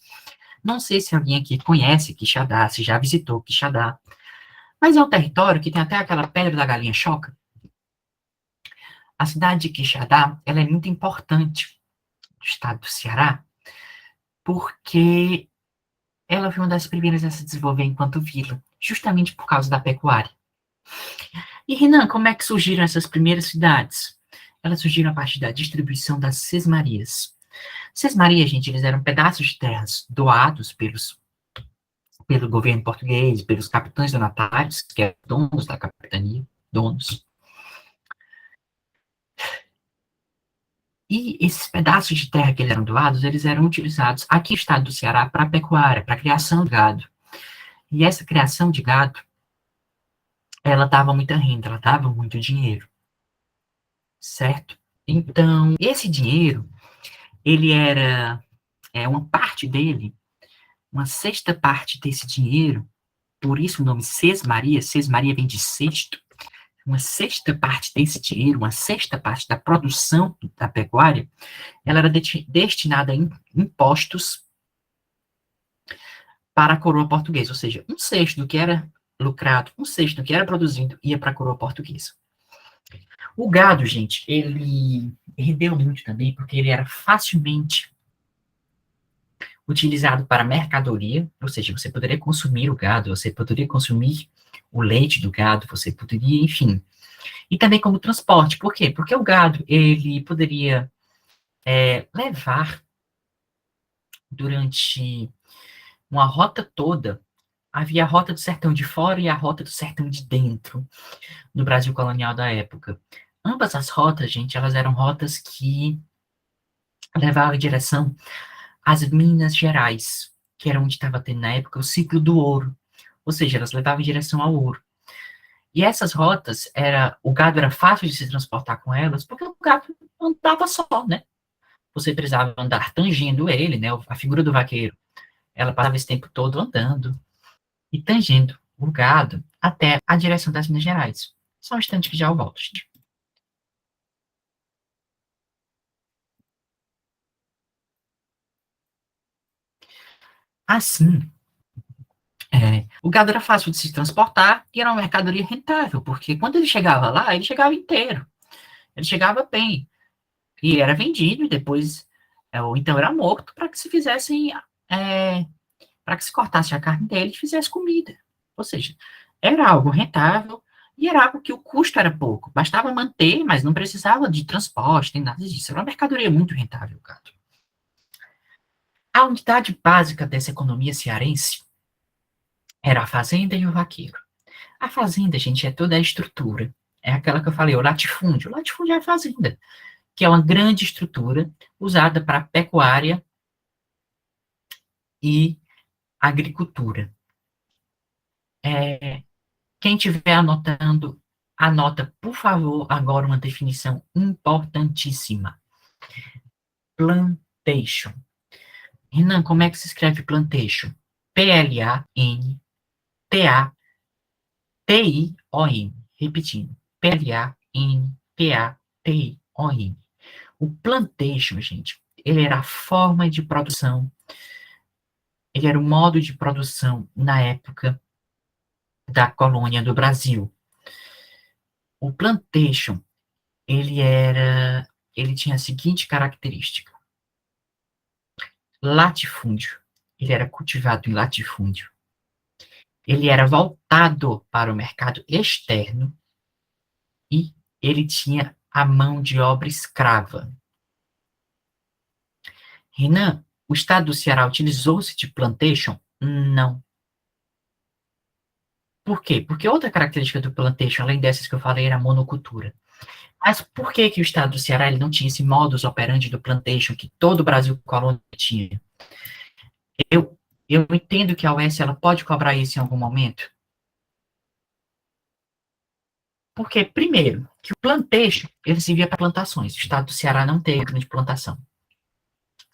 Não sei se alguém aqui conhece Quixadá, se já visitou Quixadá. Mas é um território que tem até aquela pedra da galinha choca. A cidade de Quixadá, ela é muito importante do estado do Ceará, porque ela foi uma das primeiras a se desenvolver enquanto vila, justamente por causa da pecuária. E, Renan, como é que surgiram essas primeiras cidades? Elas surgiram a partir da distribuição das sesmarias. Sesmarias, gente, eles eram pedaços de terras doados pelo governo português, pelos capitães donatários, que eram donos da capitania, donos. E esses pedaços de terra que eles eram doados, eles eram utilizados aqui no estado do Ceará para a pecuária, para a criação de gado. E essa criação de gado, ela dava muita renda, ela dava muito dinheiro. Certo? Então, esse dinheiro, ele era uma parte dele, uma sexta parte desse dinheiro, por isso o nome sesmaria vem de cesto, uma sexta parte desse dinheiro, uma sexta parte da produção da pecuária, ela era destinada a impostos para a coroa portuguesa, ou seja, um sexto do que era lucrado, um sexto do que era produzido ia para a coroa portuguesa. O gado, gente, ele rendeu muito também, porque ele era facilmente utilizado para mercadoria, ou seja, você poderia consumir o gado, você poderia consumir o leite do gado, você poderia, enfim. E também como transporte. Por quê? Porque o gado, ele poderia levar durante uma rota toda. Havia a rota do sertão de fora e a rota do sertão de dentro, no Brasil colonial da época. Ambas as rotas, gente, elas eram rotas que levavam em direção às Minas Gerais, que era onde estava tendo na época o ciclo do ouro. Ou seja, elas levavam em direção ao ouro. E essas rotas, o gado era fácil de se transportar com elas, porque o gado andava só, né? Você precisava andar tangendo ele, né? A figura do vaqueiro, ela passava esse tempo todo andando e tangendo o gado até a direção das Minas Gerais. Só um instante que já eu volto, gente. Assim, o gado era fácil de se transportar e era uma mercadoria rentável, porque quando ele chegava lá, ele chegava inteiro. Ele chegava bem. E era vendido e depois, ou então era morto para que se fizessem, para que se cortasse a carne dele e fizesse comida. Ou seja, era algo rentável e era algo que o custo era pouco. Bastava manter, mas não precisava de transporte, nem nada disso. Era uma mercadoria muito rentável, o gado. A unidade básica dessa economia cearense era a fazenda e o vaqueiro. A fazenda, gente, é toda a estrutura. É aquela que eu falei, o latifúndio. O latifúndio é a fazenda, que é uma grande estrutura usada para pecuária e agricultura. Quem estiver anotando, anota, por favor, agora uma definição importantíssima. Plantation. Renan, como é que se escreve plantation? P-L-A-N-T-A-T-I-O-N. Repetindo. P-L-A-N-T-A-T-I-O-N. O plantation, gente, ele era a forma de produção, ele era o modo de produção na época da colônia do Brasil. O plantation, ele tinha a seguinte característica: latifúndio. Ele era cultivado em latifúndio. Ele era voltado para o mercado externo e ele tinha a mão de obra escrava. Renan, o estado do Ceará utilizou-se de plantation? Não. Por quê? Porque outra característica do plantation, além dessas que eu falei, era a monocultura. Mas por que que o estado do Ceará ele não tinha esse modus operandi do plantation que todo o Brasil colônia tinha? Eu entendo que a UES ela pode cobrar isso em algum momento. Porque, primeiro, que o plantation ele servia para plantações. O estado do Ceará não tem grande plantação.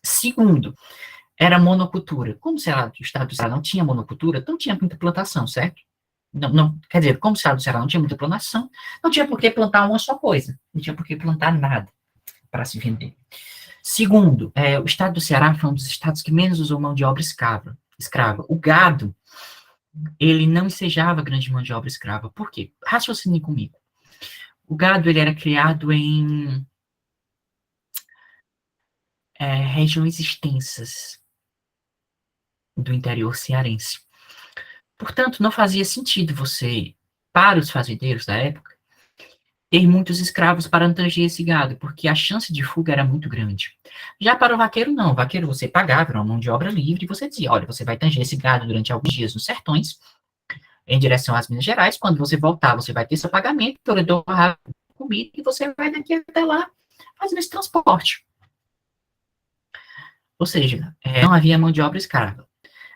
Segundo, era monocultura. Como o estado do Ceará não tinha monocultura, não tinha muita plantação, certo? Não, quer dizer, como o estado do Ceará não tinha muita plantação, não tinha por que plantar uma só coisa. Não tinha por que plantar nada para se vender. Segundo, o estado do Ceará foi um dos estados que menos usou mão de obra escrava. O gado, ele não ensejava grande mão de obra escrava. Por quê? Raciocine comigo. O gado, ele era criado em regiões extensas do interior cearense. Portanto, não fazia sentido você, para os fazendeiros da época, ter muitos escravos para tanger esse gado, porque a chance de fuga era muito grande. Já para o vaqueiro, não. O vaqueiro você pagava, era uma mão de obra livre, e você dizia, olha, você vai tanger esse gado durante alguns dias nos sertões, em direção às Minas Gerais, quando você voltar, você vai ter seu pagamento, toledor comida, e você vai daqui até lá fazendo esse transporte. Ou seja, não havia mão de obra escrava.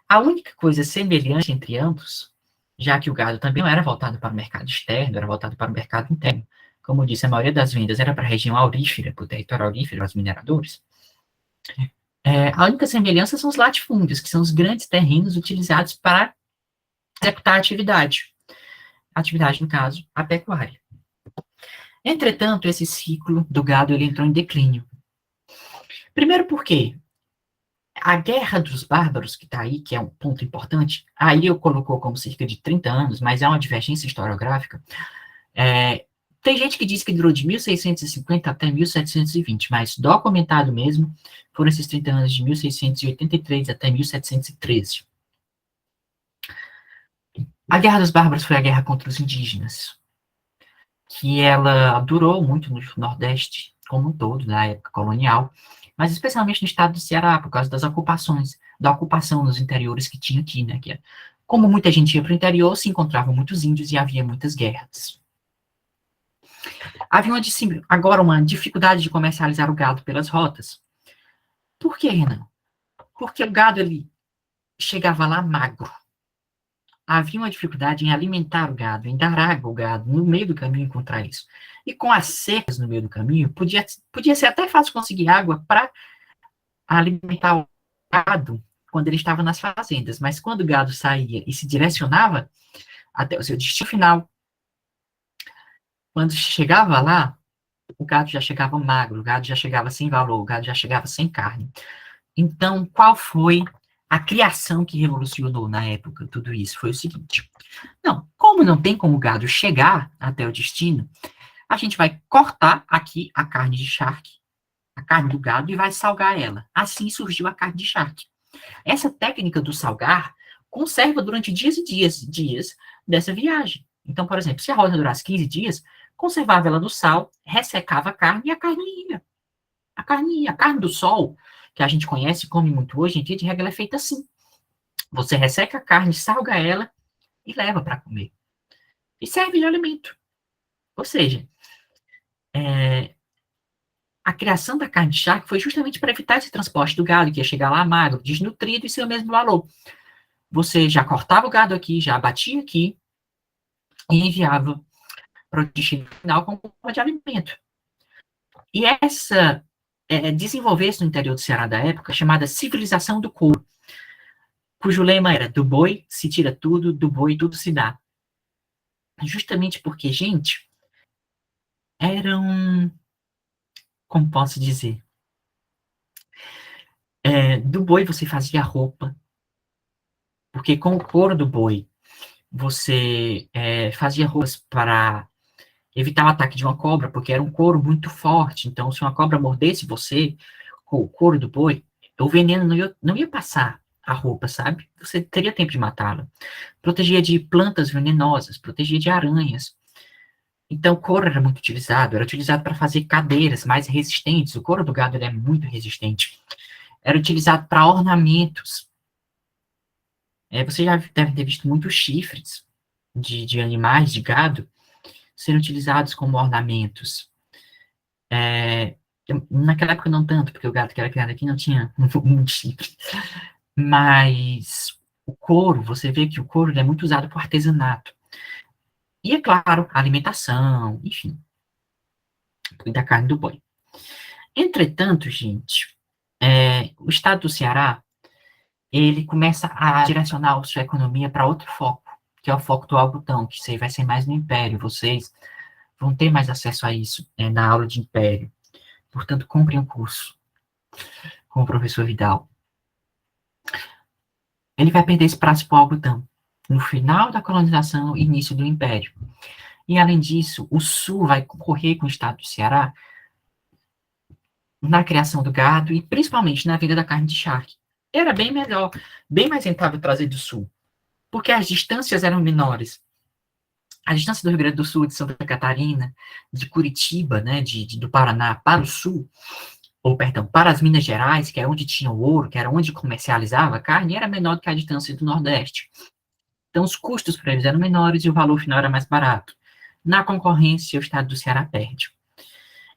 A única coisa semelhante entre ambos, já que o gado também não era voltado para o mercado externo, era voltado para o mercado interno. Como eu disse, a maioria das vendas era para a região aurífera, para o território aurífero, aos mineradores. A única semelhança são os latifúndios, que são os grandes terrenos utilizados para executar a atividade. A atividade, no caso, a pecuária. Entretanto, esse ciclo do gado ele entrou em declínio. Primeiro porque a Guerra dos Bárbaros, que está aí, que é um ponto importante, aí eu colocou como cerca de 30 anos, mas é uma divergência historiográfica. Tem gente que diz que durou de 1650 até 1720, mas documentado mesmo foram esses 30 anos de 1683 até 1713. A Guerra dos Bárbaros foi a guerra contra os indígenas, que ela durou muito no Nordeste como um todo, na época colonial, mas especialmente no estado do Ceará, por causa das ocupações, da ocupação nos interiores que tinha aqui, né? Que, como muita gente ia para o interior, se encontravam muitos índios e havia muitas guerras. Havia agora uma dificuldade de comercializar o gado pelas rotas. Por que, Renan? Porque o gado ele chegava lá magro. Havia uma dificuldade em alimentar o gado, em dar água ao gado, no meio do caminho encontrar isso. E com as secas no meio do caminho, podia ser até fácil conseguir água para alimentar o gado quando ele estava nas fazendas. Mas quando o gado saía e se direcionava até o seu destino final, quando chegava lá, o gado já chegava magro, o gado já chegava sem valor, o gado já chegava sem carne. Então, qual foi a criação que revolucionou na época tudo isso? Foi o seguinte: não, como não tem como o gado chegar até o destino, a gente vai cortar aqui a carne de charque, a carne do gado, e vai salgar ela. Assim surgiu a carne de charque. Essa técnica do salgar conserva durante dias e dias dessa viagem. Então, por exemplo, se a rota durasse 15 dias, conservava ela no sal, ressecava a carne e a carne ia. A carne ia. A carne do sol, que a gente conhece e come muito hoje em dia, de regra, ela é feita assim. Você resseca a carne, salga ela e leva para comer. E serve de alimento. Ou seja, a criação da carne de charque foi justamente para evitar esse transporte do gado, que ia chegar lá magro, desnutrido e sem o mesmo valor. Você já cortava o gado aqui, já abatia aqui e enviava para o destino final como forma de alimento. E essa desenvolveu-se no interior do Ceará da época, chamada civilização do couro, cujo lema era: do boi se tira tudo, do boi tudo se dá. Justamente porque, gente, eram, como posso dizer, do boi você fazia roupa, porque com o couro do boi você fazia roupas para evitar o ataque de uma cobra, porque era um couro muito forte. Então, se uma cobra mordesse você com o couro do boi, o veneno não ia passar a roupa, sabe? Você teria tempo de matá-la. Protegia de plantas venenosas, protegia de aranhas. Então, o couro era muito utilizado. Era utilizado para fazer cadeiras mais resistentes. O couro do gado ele é muito resistente. Era utilizado para ornamentos. Você já deve ter visto muitos chifres de animais, de gado, sendo utilizados como ornamentos. Naquela época não tanto, porque o gado que era criado aqui não tinha muito chifre. Mas o couro, você vê que o couro é muito usado para artesanato. E, é claro, a alimentação, enfim, da carne do boi. Entretanto, gente, o estado do Ceará, ele começa a direcionar a sua economia para outro foco, que é o foco do algodão, que isso aí vai ser mais no Império. Vocês vão ter mais acesso a isso na aula de Império. Portanto, comprem um curso com o professor Vidal. Ele vai perder esse prazo para o algodão no final da colonização e início do Império. E, além disso, o Sul vai concorrer com o estado do Ceará na criação do gado e, principalmente, na venda da carne de charque. Era bem melhor, bem mais rentável trazer do Sul, porque as distâncias eram menores. A distância do Rio Grande do Sul, de Santa Catarina, de Curitiba, né, do Paraná para o Sul, ou, perdão, para as Minas Gerais, que é onde tinha o ouro, que era onde comercializava a carne, era menor do que a distância do Nordeste. Então, os custos para eles eram menores e o valor final era mais barato. Na concorrência, o estado do Ceará perde.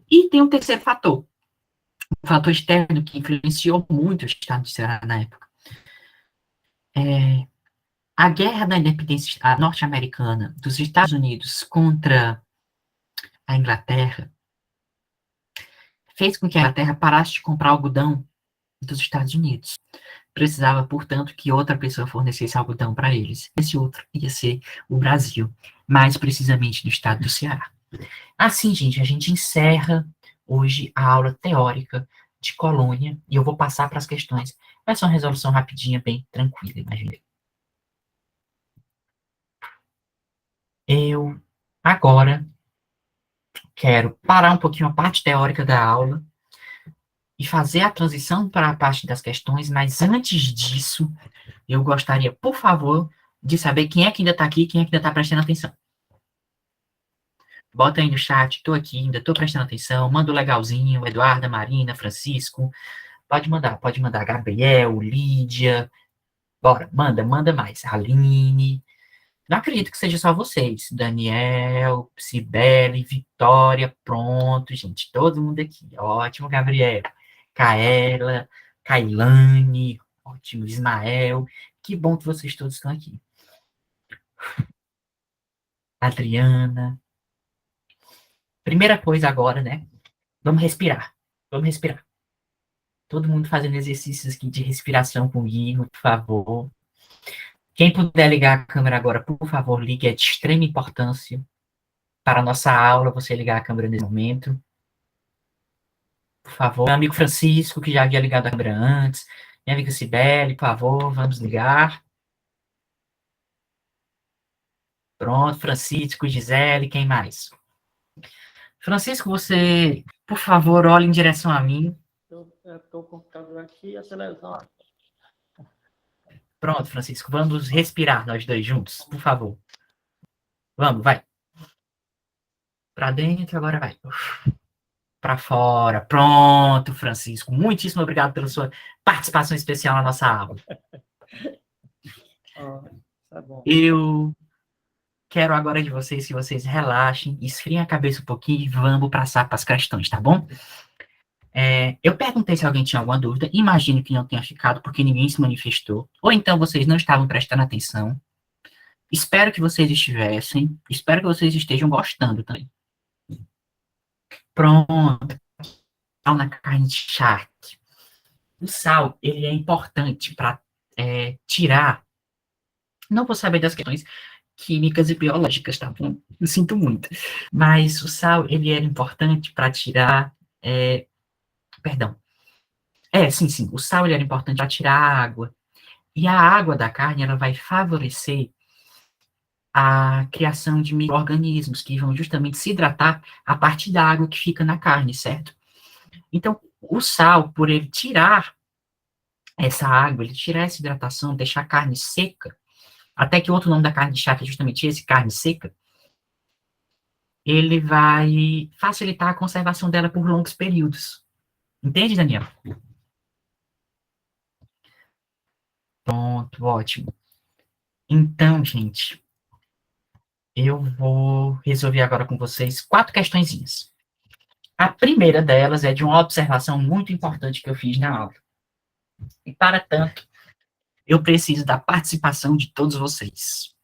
E tem um terceiro fator, um fator externo que influenciou muito o estado do Ceará na época. A guerra da independência norte-americana dos Estados Unidos contra a Inglaterra fez com que a Inglaterra parasse de comprar algodão dos Estados Unidos. Precisava, portanto, que outra pessoa fornecesse algodão para eles. Esse outro ia ser o Brasil, mais precisamente do estado do Ceará. Assim, gente, a gente encerra hoje a aula teórica de colônia e eu vou passar para as questões. Vai ser uma resolução rapidinha, bem tranquila, imagina. Eu agora quero parar um pouquinho a parte teórica da aula e fazer a transição para a parte das questões, mas antes disso, eu gostaria, por favor, de saber quem é que ainda está aqui, quem é que ainda está prestando atenção. Bota aí no chat, tô aqui, ainda tô prestando atenção, manda o legalzinho, Eduarda, Marina, Francisco, pode mandar Gabriel, Lídia, bora, manda mais, Aline, não acredito que seja só vocês, Daniel, Cibele, Vitória, pronto, gente, todo mundo aqui, ótimo, Gabriel, Kaela, Kailane, ótimo, Ismael, que bom que vocês todos estão aqui. Adriana, primeira coisa agora, né, vamos respirar, vamos respirar. Todo mundo fazendo exercícios aqui de respiração comigo, por favor. Quem puder ligar a câmera agora, por favor, ligue. É de extrema importância para a nossa aula você ligar a câmera nesse momento. Por favor. Meu amigo Francisco, que já havia ligado a câmera antes. Minha amiga Cibele, por favor, vamos ligar. Pronto, Francisco, Gisele, quem mais? Francisco, você, por favor, olhe em direção a mim. Eu estou com o computador aqui e a televisão. Pronto, Francisco, vamos respirar nós dois juntos, por favor. Vamos, vai. Para dentro, agora vai. Para fora. Pronto, Francisco. Muitíssimo obrigado pela sua participação especial na nossa aula. Tá bom. Eu quero agora de vocês que vocês relaxem, esfriem a cabeça um pouquinho e vamos passar para as questões, tá bom? Eu perguntei se alguém tinha alguma dúvida. Imagino que não tenha ficado, porque ninguém se manifestou. Ou então vocês não estavam prestando atenção. Espero que vocês estivessem. Espero que vocês estejam gostando também. Pronto. Sal na carne de charque. O sal, ele é importante para tirar. Não vou saber das questões químicas e biológicas, tá bom? Eu sinto muito. Mas o sal, ele era importante para tirar. Perdão. Sim. O sal, ele era importante para tirar a água. E a água da carne, ela vai favorecer a criação de micro-organismos que vão justamente se hidratar a partir da água que fica na carne, certo? Então, o sal, por ele tirar essa água, ele tirar essa hidratação, deixar a carne seca, até que o outro nome da carne de charque é justamente esse, carne seca, ele vai facilitar a conservação dela por longos períodos. Entende, Daniel? Pronto, ótimo. Então, gente, eu vou resolver agora com vocês 4 questõezinhas. A primeira delas é de uma observação muito importante que eu fiz na aula. E, para tanto, eu preciso da participação de todos vocês.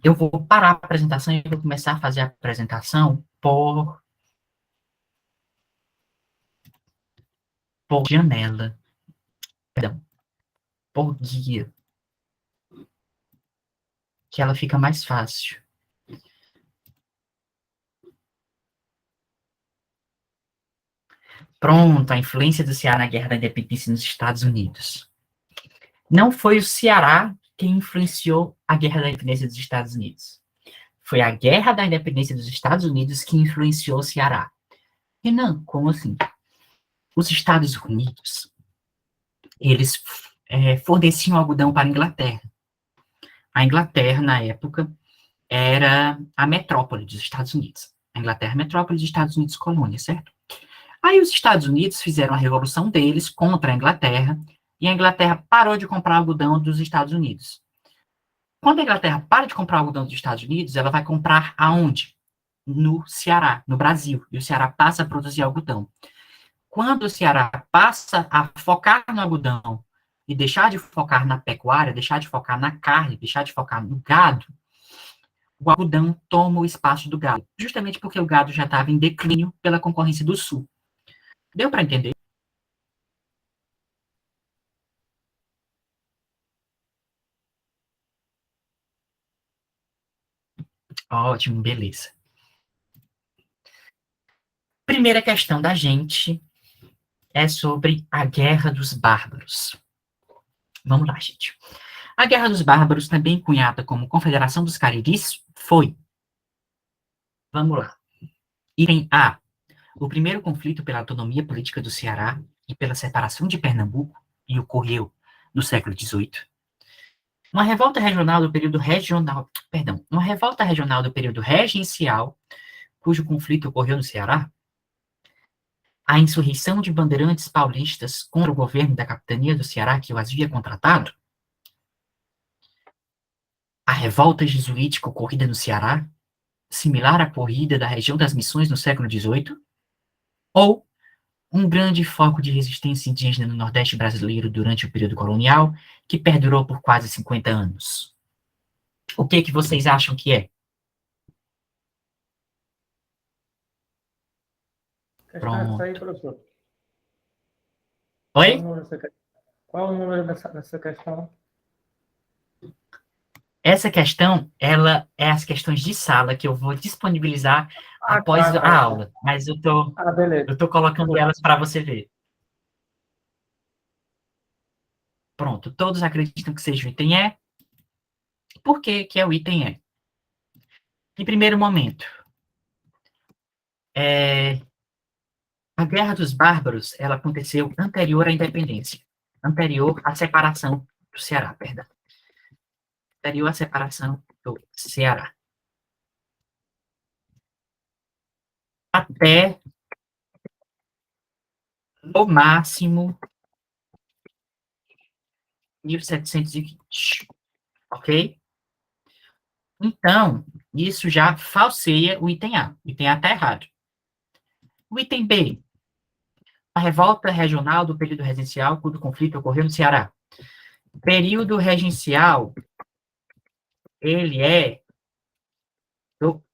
Eu vou parar a apresentação e vou começar a fazer a apresentação por janela. Perdão. Por guia. Que ela fica mais fácil. Pronto, a influência do Ceará na Guerra da Independência nos Estados Unidos. Não foi o Ceará quem influenciou a Guerra da Independência dos Estados Unidos. Foi a Guerra da Independência dos Estados Unidos que influenciou o Ceará. Renan, como assim? Os Estados Unidos, eles forneciam algodão para a Inglaterra. A Inglaterra, na época, era a metrópole dos Estados Unidos. A Inglaterra, metrópole dos Estados Unidos, colônia, certo? Aí os Estados Unidos fizeram a revolução deles contra a Inglaterra, e a Inglaterra parou de comprar algodão dos Estados Unidos. Quando a Inglaterra para de comprar algodão dos Estados Unidos, ela vai comprar aonde? No Ceará, no Brasil. E o Ceará passa a produzir algodão. Quando o Ceará passa a focar no algodão e deixar de focar na pecuária, deixar de focar na carne, deixar de focar no gado, o algodão toma o espaço do gado, justamente porque o gado já estava em declínio pela concorrência do sul. Deu para entender? Ótimo, beleza. Primeira questão da gente é sobre a Guerra dos Bárbaros. Vamos lá, gente. A Guerra dos Bárbaros, também cunhada como Confederação dos Cariris, foi. Vamos lá. Item A. O primeiro conflito pela autonomia política do Ceará e pela separação de Pernambuco, e ocorreu no século XVIII. Uma revolta regional do período regional, perdão, uma revolta regional do período regencial, cujo conflito ocorreu no Ceará. A insurreição de bandeirantes paulistas contra o governo da capitania do Ceará que o havia contratado. A revolta jesuítica ocorrida no Ceará, similar à corrida da região das Missões no século XVIII, ou um grande foco de resistência indígena no Nordeste brasileiro durante o período colonial, que perdurou por quase 50 anos. O que vocês acham que é? Questão essa aí, Pronto. professor. Oi? Qual o número dessa questão? Essa questão, ela é as questões de sala que eu vou disponibilizar após tá. a aula, mas eu Beleza. tô colocando elas para você ver. Pronto, todos acreditam que seja o item E. Por que que é o item E? Em primeiro momento, a Guerra dos Bárbaros, ela aconteceu anterior à independência, anterior à separação do Ceará, perdão. Anterior à separação do Ceará. Até, no máximo, 1720, ok? Então, isso já falseia o item A. O item A está errado. O item B, a revolta regional do período regencial, cujo conflito ocorreu no Ceará. Período regencial, ele é do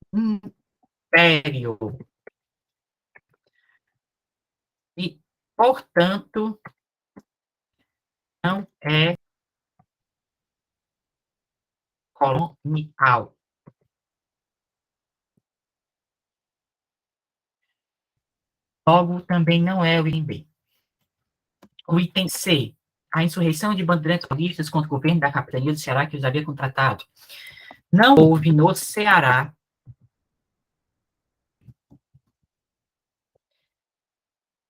Império. E, portanto, não é colonial. Logo, também não é o item B. O item C, a insurreição de bandeirantes paulistas contra o governo da capitania do Ceará que os havia contratado. Não houve no Ceará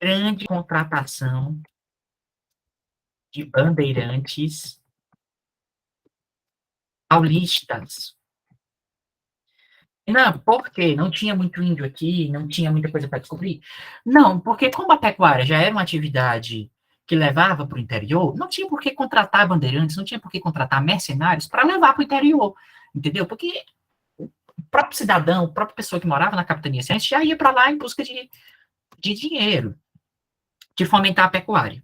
grande contratação de bandeirantes paulistas. Não, por quê? Não tinha muito índio aqui, não tinha muita coisa para descobrir? Não, porque como a pecuária já era uma atividade que levava para o interior, não tinha por que contratar bandeirantes, não tinha por que contratar mercenários para levar para o interior, entendeu? Porque o próprio cidadão, a própria pessoa que morava na capitania cearense já ia para lá em busca de dinheiro, de fomentar a pecuária.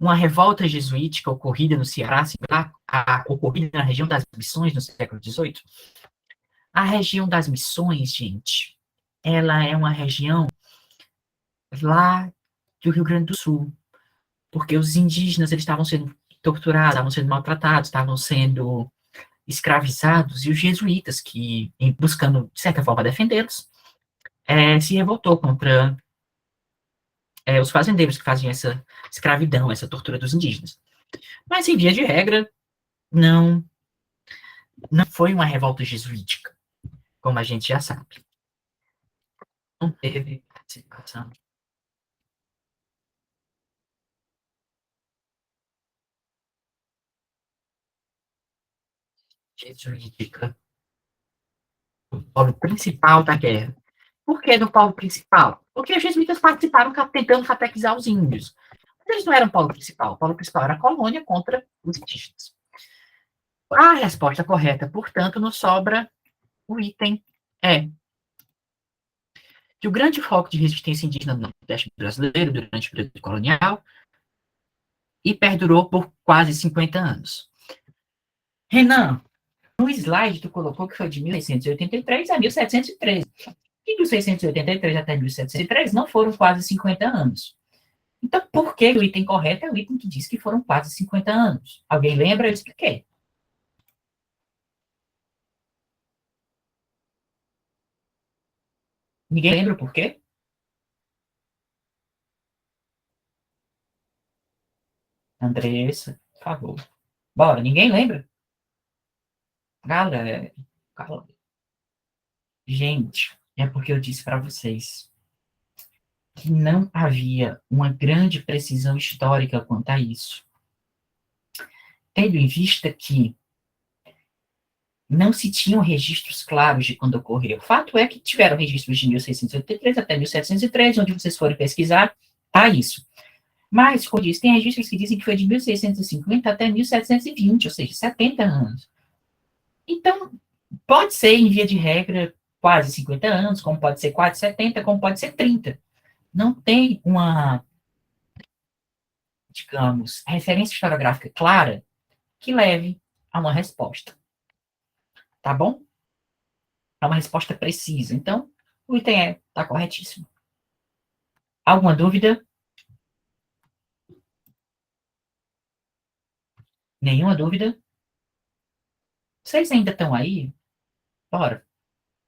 Uma revolta jesuítica ocorrida no Ceará, similar à ocorrida na região das Missões no século XVIII. A região das Missões, gente, ela é uma região lá do Rio Grande do Sul, porque os indígenas eles estavam sendo torturados, estavam sendo maltratados, estavam sendo escravizados, e os jesuítas, que, buscando, de certa forma, defendê-los, se revoltou contra os fazendeiros que faziam essa escravidão, essa tortura dos indígenas. Mas, em via de regra, não foi uma revolta jesuítica, como a gente já sabe. Não teve participação jesuítica do polo principal da guerra. Por que do polo principal? Porque os jesuítas participaram tentando catequizar os índios. Mas eles não eram o polo principal. O polo principal era a colônia contra os indígenas. A resposta correta, portanto, nos sobra o item E. Que o grande foco de resistência indígena no Nordeste brasileiro durante o período colonial e perdurou por quase 50 anos. Renan, no slide tu colocou que foi de 1683 a 1713. E de 1683 até 1703 não foram quase 50 anos. Então, por que o item correto é o item que diz que foram quase 50 anos? Alguém lembra? Eu expliquei. Ninguém lembra por quê? Andressa, por favor. Bora, ninguém lembra? Galera, calma. Gente, é porque eu disse para vocês que não havia uma grande precisão histórica quanto a isso. Tendo em vista que não se tinham registros claros de quando ocorreu. O fato é que tiveram registros de 1683 até 1703, onde vocês forem pesquisar, tá isso. Mas, como eu disse, tem registros que dizem que foi de 1650 até 1720, ou seja, 70 anos. Então, pode ser, em via de regra, quase 50 anos, como pode ser quase 70, como pode ser 30. Não tem uma, digamos, referência historiográfica clara que leve a uma resposta. Tá bom? É uma resposta precisa. Então, o item está corretíssimo. Alguma dúvida? Nenhuma dúvida? Vocês ainda estão aí? Bora.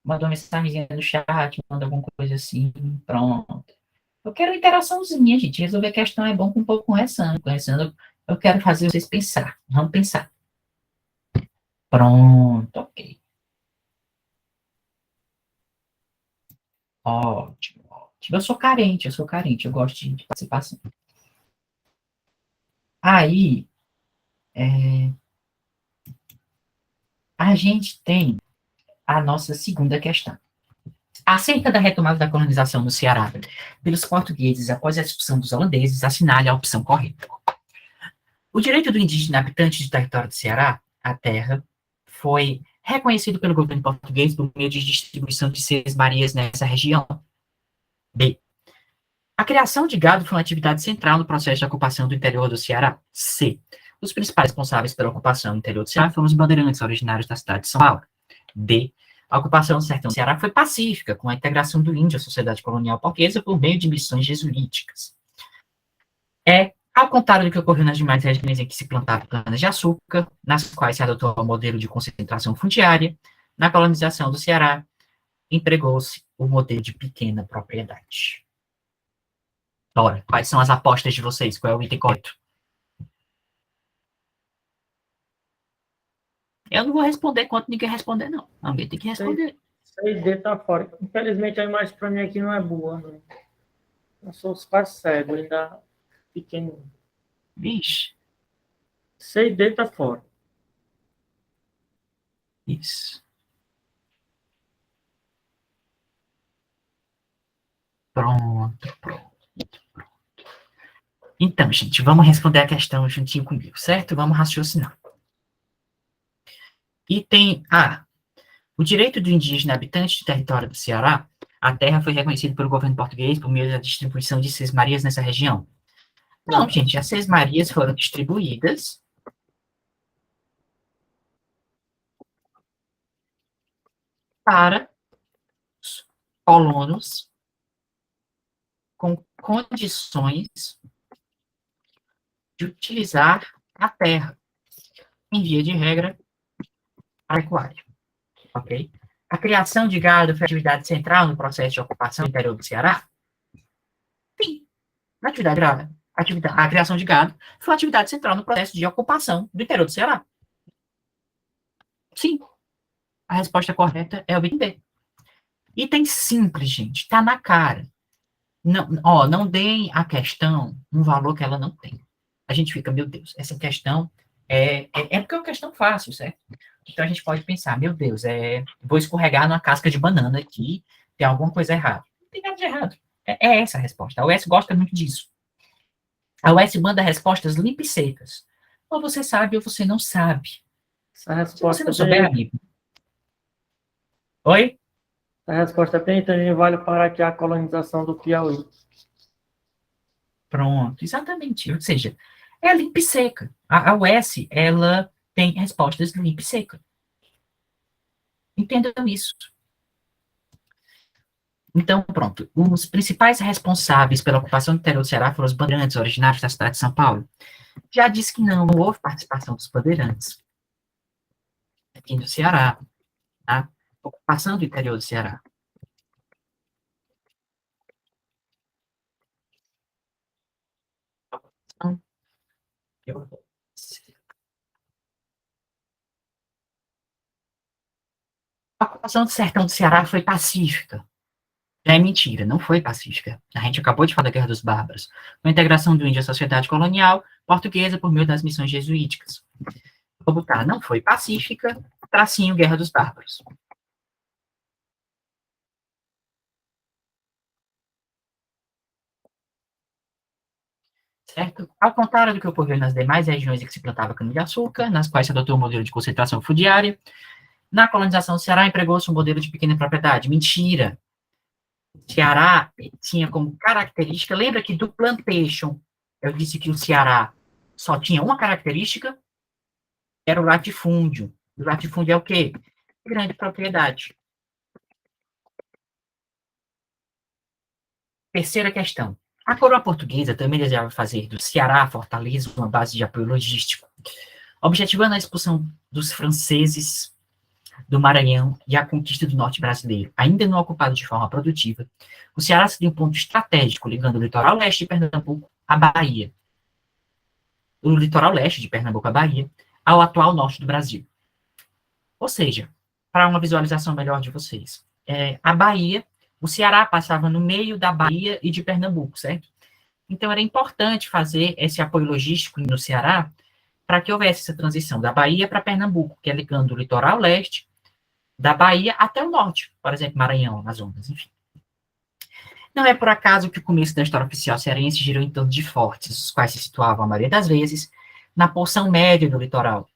Manda uma mensagem no chat, manda alguma coisa assim. Pronto. Eu quero interaçãozinha, gente. Resolver a questão é bom com um pouco conversando. Conversando, eu quero fazer vocês pensar. Vamos pensar. Pronto, ok. Ótimo, ótimo. Eu sou carente, eu gosto de participação. Aí, a gente tem a nossa segunda questão. Acerca da retomada da colonização no Ceará pelos portugueses após a expulsão dos holandeses, assinale a opção correta. O direito do indígena habitante do território do Ceará, à terra, foi reconhecido pelo governo português por meio de distribuição de sesmarias nessa região. B. A criação de gado foi uma atividade central no processo de ocupação do interior do Ceará. C. Os principais responsáveis pela ocupação do interior do Ceará foram os bandeirantes originários da cidade de São Paulo. D. A ocupação do sertão do Ceará foi pacífica, com a integração do índio à sociedade colonial portuguesa por meio de missões jesuíticas. Ao contrário do que ocorreu nas demais regiões em que se plantava canas de açúcar, nas quais se adotou o modelo de concentração fundiária, na colonização do Ceará, empregou-se o modelo de pequena propriedade. Ora, quais são as apostas de vocês? Qual é o item correto? Eu não vou responder quanto ninguém responder, não. Alguém tem que responder. 6D tá fora. Infelizmente, a imagem para mim aqui não é boa. Né? Eu sou quase cego, ainda pequeno. Vixe. 6D tá fora. Isso. Pronto, pronto. Então, gente, vamos responder a questão juntinho comigo, certo? Vamos raciocinar. Item A. O direito do indígena habitante do território do Ceará, a terra foi reconhecido pelo governo português por meio da distribuição de sesmarias nessa região. Não, gente, as sesmarias foram distribuídas para os colonos com condições de utilizar a terra, em via de regra, pecuária, ok? A criação de gado foi atividade central no processo de ocupação do interior do Ceará? Sim. A criação de gado foi uma atividade central no processo de ocupação do interior do Ceará. Sim. A resposta correta é o item B. Item simples, gente. Tá na cara. Não, ó, não deem a questão um valor que ela não tem. A gente fica, meu Deus, essa questão é porque é uma questão fácil, certo? Então a gente pode pensar, meu Deus, vou escorregar numa casca de banana aqui, tem alguma coisa errada. Não tem nada de errado. É essa a resposta. A UES gosta muito disso. A UES manda respostas limpas e secas. Ou você sabe ou você não sabe. Essa Se você resposta, não souber, amigo. Oi? a resposta bem entendida vale para aqui a colonização do Piauí. Pronto, exatamente. Ou seja, é limpa e seca. A UES, ela tem respostas limpa e seca. Entendam isso. Então, pronto. Os principais responsáveis pela ocupação do interior do Ceará foram os bandeirantes originários da cidade de São Paulo. Já disse que não houve participação dos bandeirantes aqui no Ceará, tá? Ocupação do interior do Ceará. Eu- A ocupação do sertão do Ceará foi pacífica. Já é mentira, não foi pacífica. A gente acabou de falar da Guerra dos Bárbaros. Com a integração do índio à sociedade colonial portuguesa por meio das missões jesuíticas. Vou botar, não foi pacífica, tracinho Guerra dos Bárbaros. Certo? Ao contrário do que ocorreu nas demais regiões em que se plantava cana-de-açúcar, nas quais se adotou o modelo de concentração fundiária, na colonização do Ceará empregou-se um modelo de pequena propriedade. Mentira! O Ceará tinha como característica, lembra que do plantation, eu disse que o Ceará só tinha uma característica, era o latifúndio. O latifúndio é o quê? Grande propriedade. Terceira questão. A coroa portuguesa também desejava fazer do Ceará, Fortaleza, uma base de apoio logístico, objetivando a expulsão dos franceses do Maranhão e a conquista do norte brasileiro. Ainda não ocupado de forma produtiva, o Ceará seria um ponto estratégico ligando o litoral leste de Pernambuco à Bahia, o litoral leste de Pernambuco à Bahia, ao atual norte do Brasil. Ou seja, para uma visualização melhor de vocês, a Bahia, o Ceará passava no meio da Bahia e de Pernambuco, certo? Então, era importante fazer esse apoio logístico no Ceará para que houvesse essa transição da Bahia para Pernambuco, que é ligando o litoral leste da Bahia até o norte, por exemplo, Maranhão, Amazonas, enfim. Não é por acaso que o começo da história oficial cearense girou em torno de fortes, os quais se situavam, a maioria das vezes, na porção média do litoral.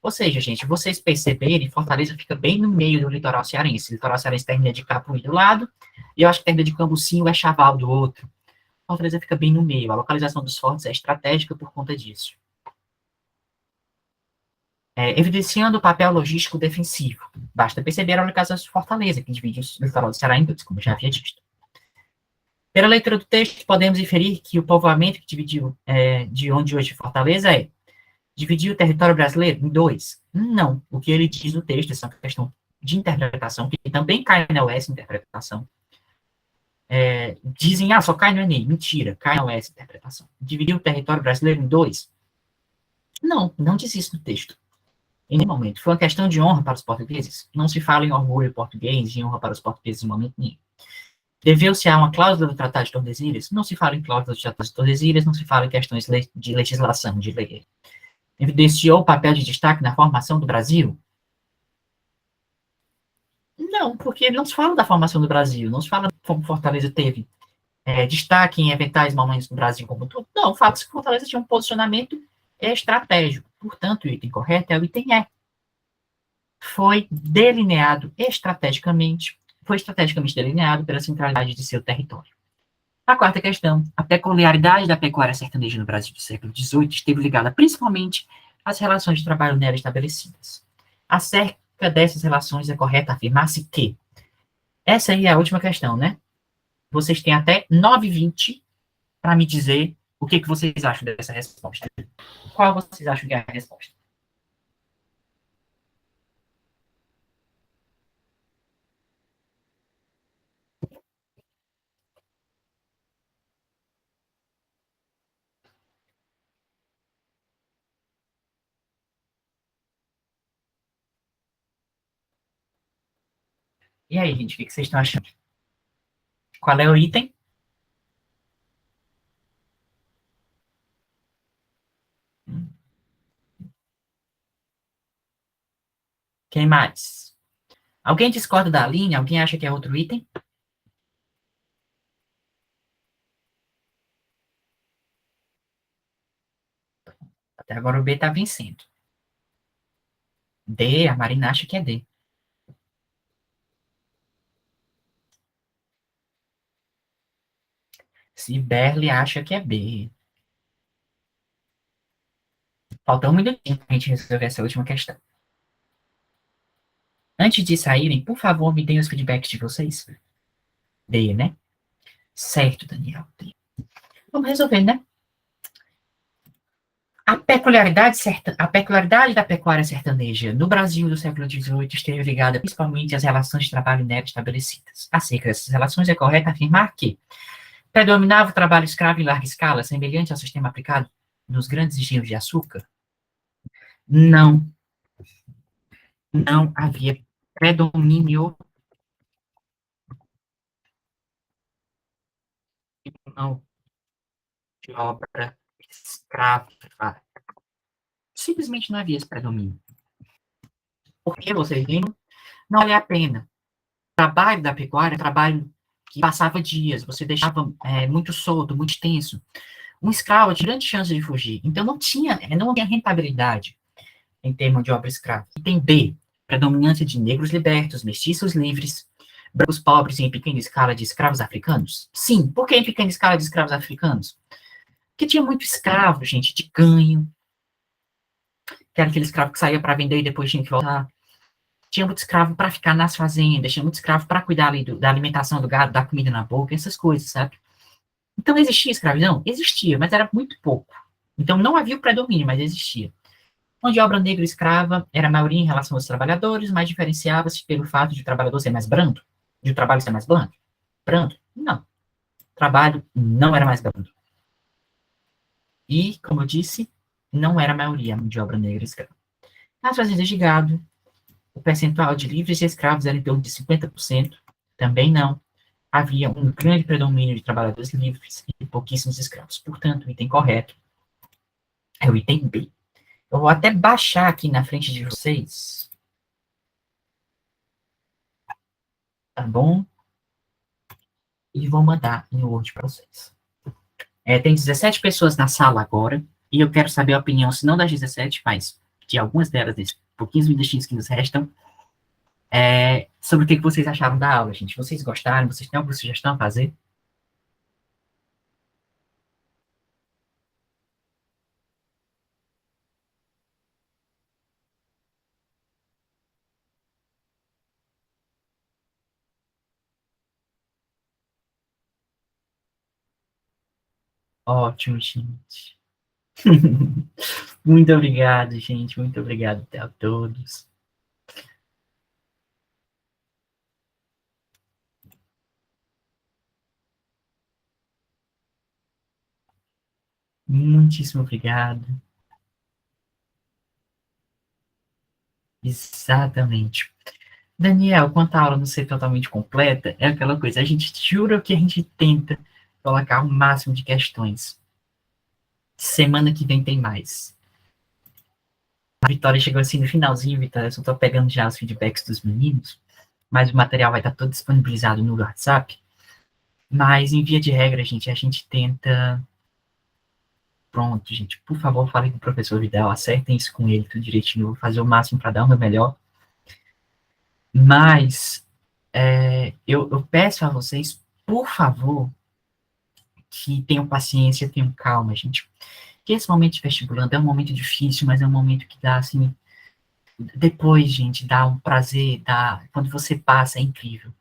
Ou seja, gente, vocês perceberem, Fortaleza fica bem no meio do litoral cearense. O litoral cearense termina de Capuí do lado, e eu acho que termina de Cambucinho é Chaval do outro. Fortaleza fica bem no meio. A localização dos fortes é estratégica por conta disso. Evidenciando o papel logístico defensivo. Basta perceber a localização de Fortaleza, que divide o litoral do Ceará em dois, como já havia dito. Pela leitura do texto, podemos inferir que o povoamento que dividiu de onde hoje Fortaleza dividiu o território brasileiro em dois. Não. O que ele diz no texto, essa questão de interpretação, que também cai na UES interpretação. Dizem, só cai no Enem. Mentira, cai na UES interpretação. Dividiu o território brasileiro em dois? Não, não diz isso no texto. Em nenhum momento. Foi uma questão de honra para os portugueses. Não se fala em orgulho português, em honra para os portugueses em momento nenhum. Deveu-se a uma cláusula do Tratado de Tordesilhas? Não se fala em cláusula do Tratado de Tordesilhas, não se fala em questões de legislação, de lei. Evidenciou o papel de destaque na formação do Brasil? Não, porque não se fala da formação do Brasil, não se fala como Fortaleza teve destaque em eventuais momentos do Brasil como todo. Não, fala-se que Fortaleza tinha um posicionamento estratégico. Portanto, o item correto é o item E. Foi estrategicamente delineado pela centralidade de seu território. A quarta questão, a peculiaridade da pecuária sertaneja no Brasil do século XVIII esteve ligada principalmente às relações de trabalho nela estabelecidas. Acerca dessas relações, é correto afirmar-se que essa aí é a última questão, né? Vocês têm até 9h20 para me dizer o que vocês acham dessa resposta. Qual vocês acham que é a resposta? E aí, gente, o que vocês estão achando? Qual é o item? Quem mais? Alguém discorda da linha? Alguém acha que é outro item? Até agora o B está vencendo. D, a Marina acha que é D. Ciberli acha que é B. Falta um minutinho para a gente resolver essa última questão. Antes de saírem, por favor, me deem os feedbacks de vocês. D, né? Certo, Daniel. D. Vamos resolver, né? A peculiaridade da pecuária sertaneja no Brasil do século XVIII esteve ligada principalmente às relações de trabalho nela estabelecidas. Acerca dessas relações, é correto afirmar que predominava o trabalho escravo em larga escala, semelhante ao sistema aplicado nos grandes engenhos de açúcar, não, não havia predomínio não, de obra escrava. Simplesmente não havia esse predomínio. Porque vocês viram, não vale a pena. O trabalho da pecuária é um trabalho que passava dias, você deixava muito solto, muito tenso. Um escravo tinha grande chance de fugir. Então não tinha rentabilidade em termos de obra escrava. Item B, predominância de negros libertos, mestiços livres, brancos pobres em pequena escala de escravos africanos? Sim. Por que em pequena escala de escravos africanos? Porque tinha muito escravo, gente, de ganho, que era aquele escravo que saía para vender e depois tinha que voltar. Tinha muito escravo para ficar nas fazendas, tinha muito escravo para cuidar ali da alimentação do gado, da comida na boca, essas coisas, sabe? Então existia escravidão? Existia, mas era muito pouco. Então não havia o predomínio, mas existia. Mão de obra negra escrava era a maioria em relação aos trabalhadores, mas diferenciava-se pelo fato de o trabalhador ser mais brando, de o trabalho ser mais brando. Brando? Não. O trabalho não era mais brando. E, como eu disse, não era a maioria a mão de obra negra escrava. Nas fazendas de gado, o percentual de livres e escravos era em torno de 50%. Também não. Havia um grande predomínio de trabalhadores livres e pouquíssimos escravos. Portanto, o item correto é o item B. Eu vou até baixar aqui na frente de vocês. Tá bom? E vou mandar em Word para vocês. Tem 17 pessoas na sala agora, e eu quero saber a opinião, se não das 17, mas de algumas delas, desses pouquinhos minutinhos que nos restam, sobre o que vocês acharam da aula, gente. Vocês gostaram? Vocês têm alguma sugestão a fazer? Ótimo, gente. Muito obrigado, gente. Muito obrigado a todos. Muitíssimo obrigado. Exatamente. Daniel, quanto à aula não ser totalmente completa, é aquela coisa, a gente jura que a gente tenta colocar o máximo de questões. Semana que vem tem mais. A Vitória chegou assim no finalzinho, Vitória, eu só tô pegando já os feedbacks dos meninos, mas o material vai estar todo disponibilizado no WhatsApp. Mas, em via de regra, gente, a gente tenta... Pronto, gente, por favor, falem com o professor Vidal, acertem isso com ele tudo direitinho, eu vou fazer o máximo para dar o meu melhor. Mas, eu peço a vocês, por favor, que tenham paciência, tenham calma, gente. Que esse momento de vestibulando é um momento difícil, mas é um momento que dá, assim, depois, gente, dá um prazer, quando você passa, é incrível.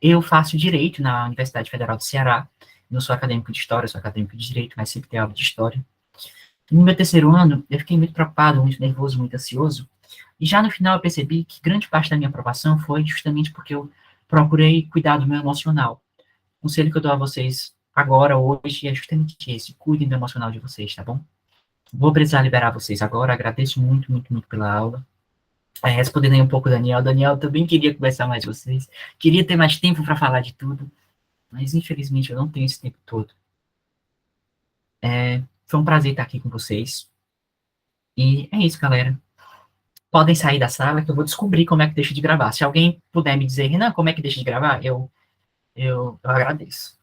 Eu faço Direito na Universidade Federal do Ceará, não sou acadêmico de História, sou acadêmico de Direito, mas sempre tenho aula de História. No meu terceiro ano, eu fiquei muito preocupado, muito nervoso, muito ansioso, e já no final eu percebi que grande parte da minha aprovação foi justamente porque eu procurei cuidar do meu emocional. O conselho que eu dou a vocês agora, hoje, é justamente esse: cuidem do emocional de vocês, tá bom? Vou precisar liberar vocês agora, agradeço muito, muito, muito pela aula. Respondendo aí um pouco o Daniel. Daniel, também queria conversar mais com vocês, queria ter mais tempo para falar de tudo, mas infelizmente eu não tenho esse tempo todo. Foi um prazer estar aqui com vocês, e é isso, galera. Podem sair da sala que eu vou descobrir como é que deixa de gravar. Se alguém puder me dizer, Renan, como é que deixa de gravar, eu agradeço.